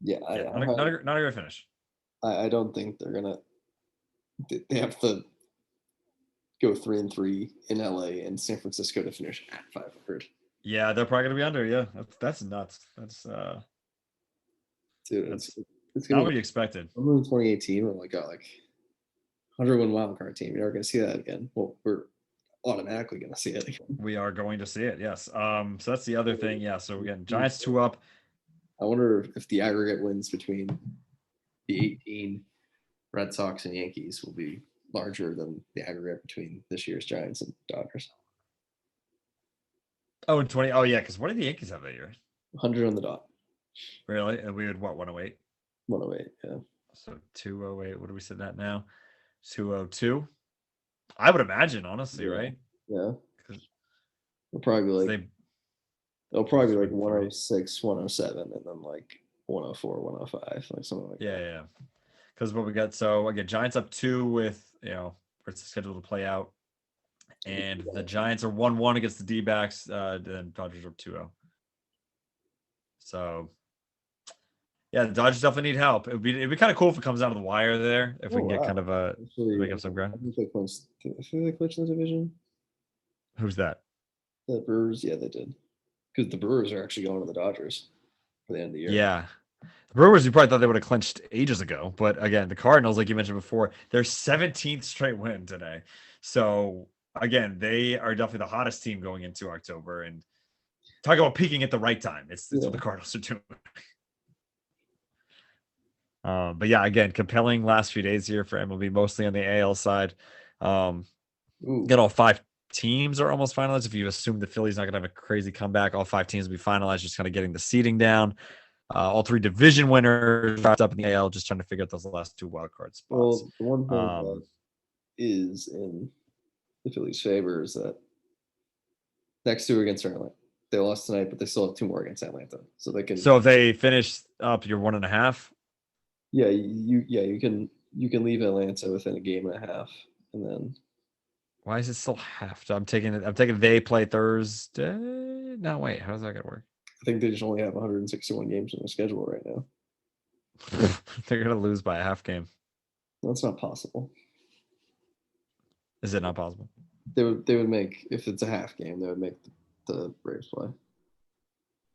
Yeah, yeah, not a great finish. I don't think they're gonna. They have to go 3-3 in LA and San Francisco to finish at 500. Yeah, they're probably gonna be under. Yeah, that's nuts. Dude, That's it's not gonna what be. you expected. Remember in 2018 when we got like 101 wild card team. You're never gonna see that again. Well, we're automatically gonna see it again. We are going to see it. Yes. So that's the other thing. Yeah. So again, Giants 2 up. I wonder if the aggregate wins between the 18 Red Sox and Yankees will be larger than the aggregate between this year's Giants and Dodgers. Oh, and 20. Oh, yeah. Because what did the Yankees have that year? 100 on the dot. Really? And we had what, 108? 108, yeah. So 208. What are we sitting at now? 202. I would imagine, honestly, right? Yeah. They'll probably be like they'll probably be like 106, 107, and then like 104, 105, like something like that. Yeah. Because what we got, so again, Giants up 2 with, it's scheduled to play out. And the Giants are 1-1 against the D-backs. Then Dodgers are 2-0. So, yeah, the Dodgers definitely need help. It'd be kind of cool if it comes down to the wire there. If we can get kind of a make up some ground. I think they clinched the division. Who's that? The Brewers, yeah, they did. Because the Brewers are actually going to the Dodgers for the end of the year. Yeah. The Brewers, you probably thought they would have clinched ages ago. But again, the Cardinals, like you mentioned before, their 17th straight win today. So, again, they are definitely the hottest team going into October. And talk about peaking at the right time. It's what the Cardinals are doing. But yeah, again, compelling last few days here for MLB, mostly on the AL side. Get all 5 teams are almost finalized. If you assume the Phillies not going to have a crazy comeback, all 5 teams will be finalized, just kind of getting the seeding down. All 3 division winners wrapped up in the AL, just trying to figure out those last 2 wild card spots. Well, the one thing that is in the Phillies' favor is that next 2 against Atlanta. They lost tonight, but they still have 2 more against Atlanta, so they can. So if they finish up your 1.5. Yeah, you can leave Atlanta within a game and a half, and then. Why is it still half? I'm taking they play Thursday. No, wait, how's that gonna work? I think they just only have 161 games in their schedule right now. They're gonna lose by a half game. That's not possible. Is it not possible? They would make, if it's a half game, they would make the Braves play.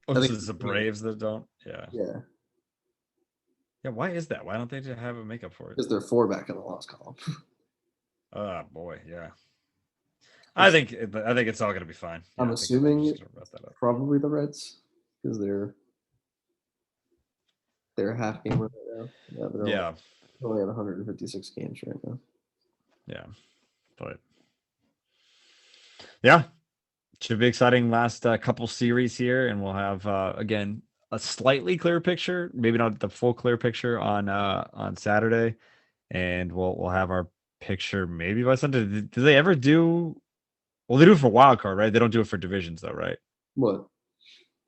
Oh, so it's the Braves that don't? Yeah. Yeah. Yeah, why is that? Why don't they just have a makeup for it? Because they're 4 back in the loss column. Oh boy, yeah. I think it's all gonna be fine. Yeah, I'm assuming probably the Reds, because they're a half game right now. Yeah, they're only at 156 games right now. Yeah, but yeah, should be exciting last couple series here, and we'll have again a slightly clearer picture, maybe not the full clear picture on Saturday, and we'll have our picture maybe by Sunday. Do they ever do? Well, they do it for wild card, right? They don't do it for divisions, though, right? What?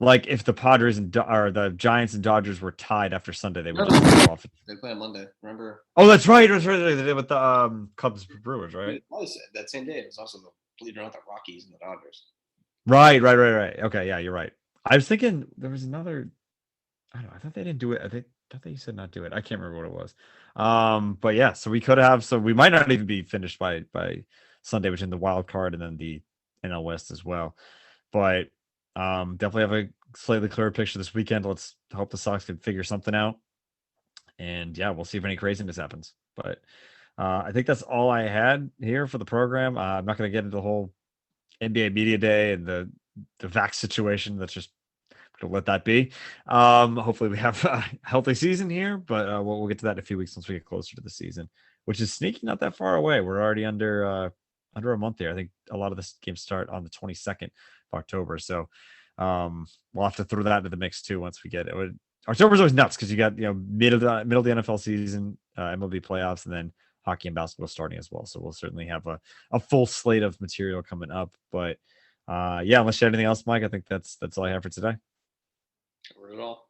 Like if the Padres or the Giants and Dodgers were tied after Sunday, they would just go off. They play on Monday. Remember? Oh, that's right. That's right. They did with the Cubs Brewers, right? That same day, it was also believe it or not, the Rockies and the Dodgers. Right. Okay, yeah, you're right. I was thinking there was another. I don't know. I thought they didn't do it. I thought they said not do it. I can't remember what it was. But yeah, so we could have. So we might not even be finished by Sunday between the wild card and then the NL West as well. But definitely have a slightly clearer picture this weekend. Let's hope the Sox can figure something out. And yeah, we'll see if any craziness happens. But I think that's all I had here for the program. I'm not going to get into the whole NBA Media Day and the vax situation. That's just going to let that be. Hopefully we have a healthy season here, but we'll get to that in a few weeks once we get closer to the season, which is sneaking not that far away. We're already under a month there. I think a lot of the games start on the 22nd of October. So we'll have to throw that into the mix too once we get it. October's always nuts because you got middle of the NFL season, MLB playoffs, and then hockey and basketball starting as well. So we'll certainly have a full slate of material coming up. But yeah, unless you have anything else, Mike, I think that's all I have for today. Covered it all.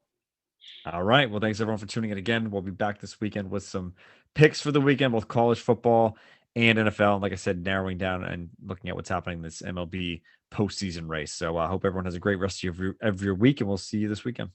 All right. Well, thanks everyone for tuning in again. We'll be back this weekend with some picks for the weekend, both college football and NFL. And like I said, narrowing down and looking at what's happening in this MLB postseason race. So I hope everyone has a great rest of your week, and we'll see you this weekend.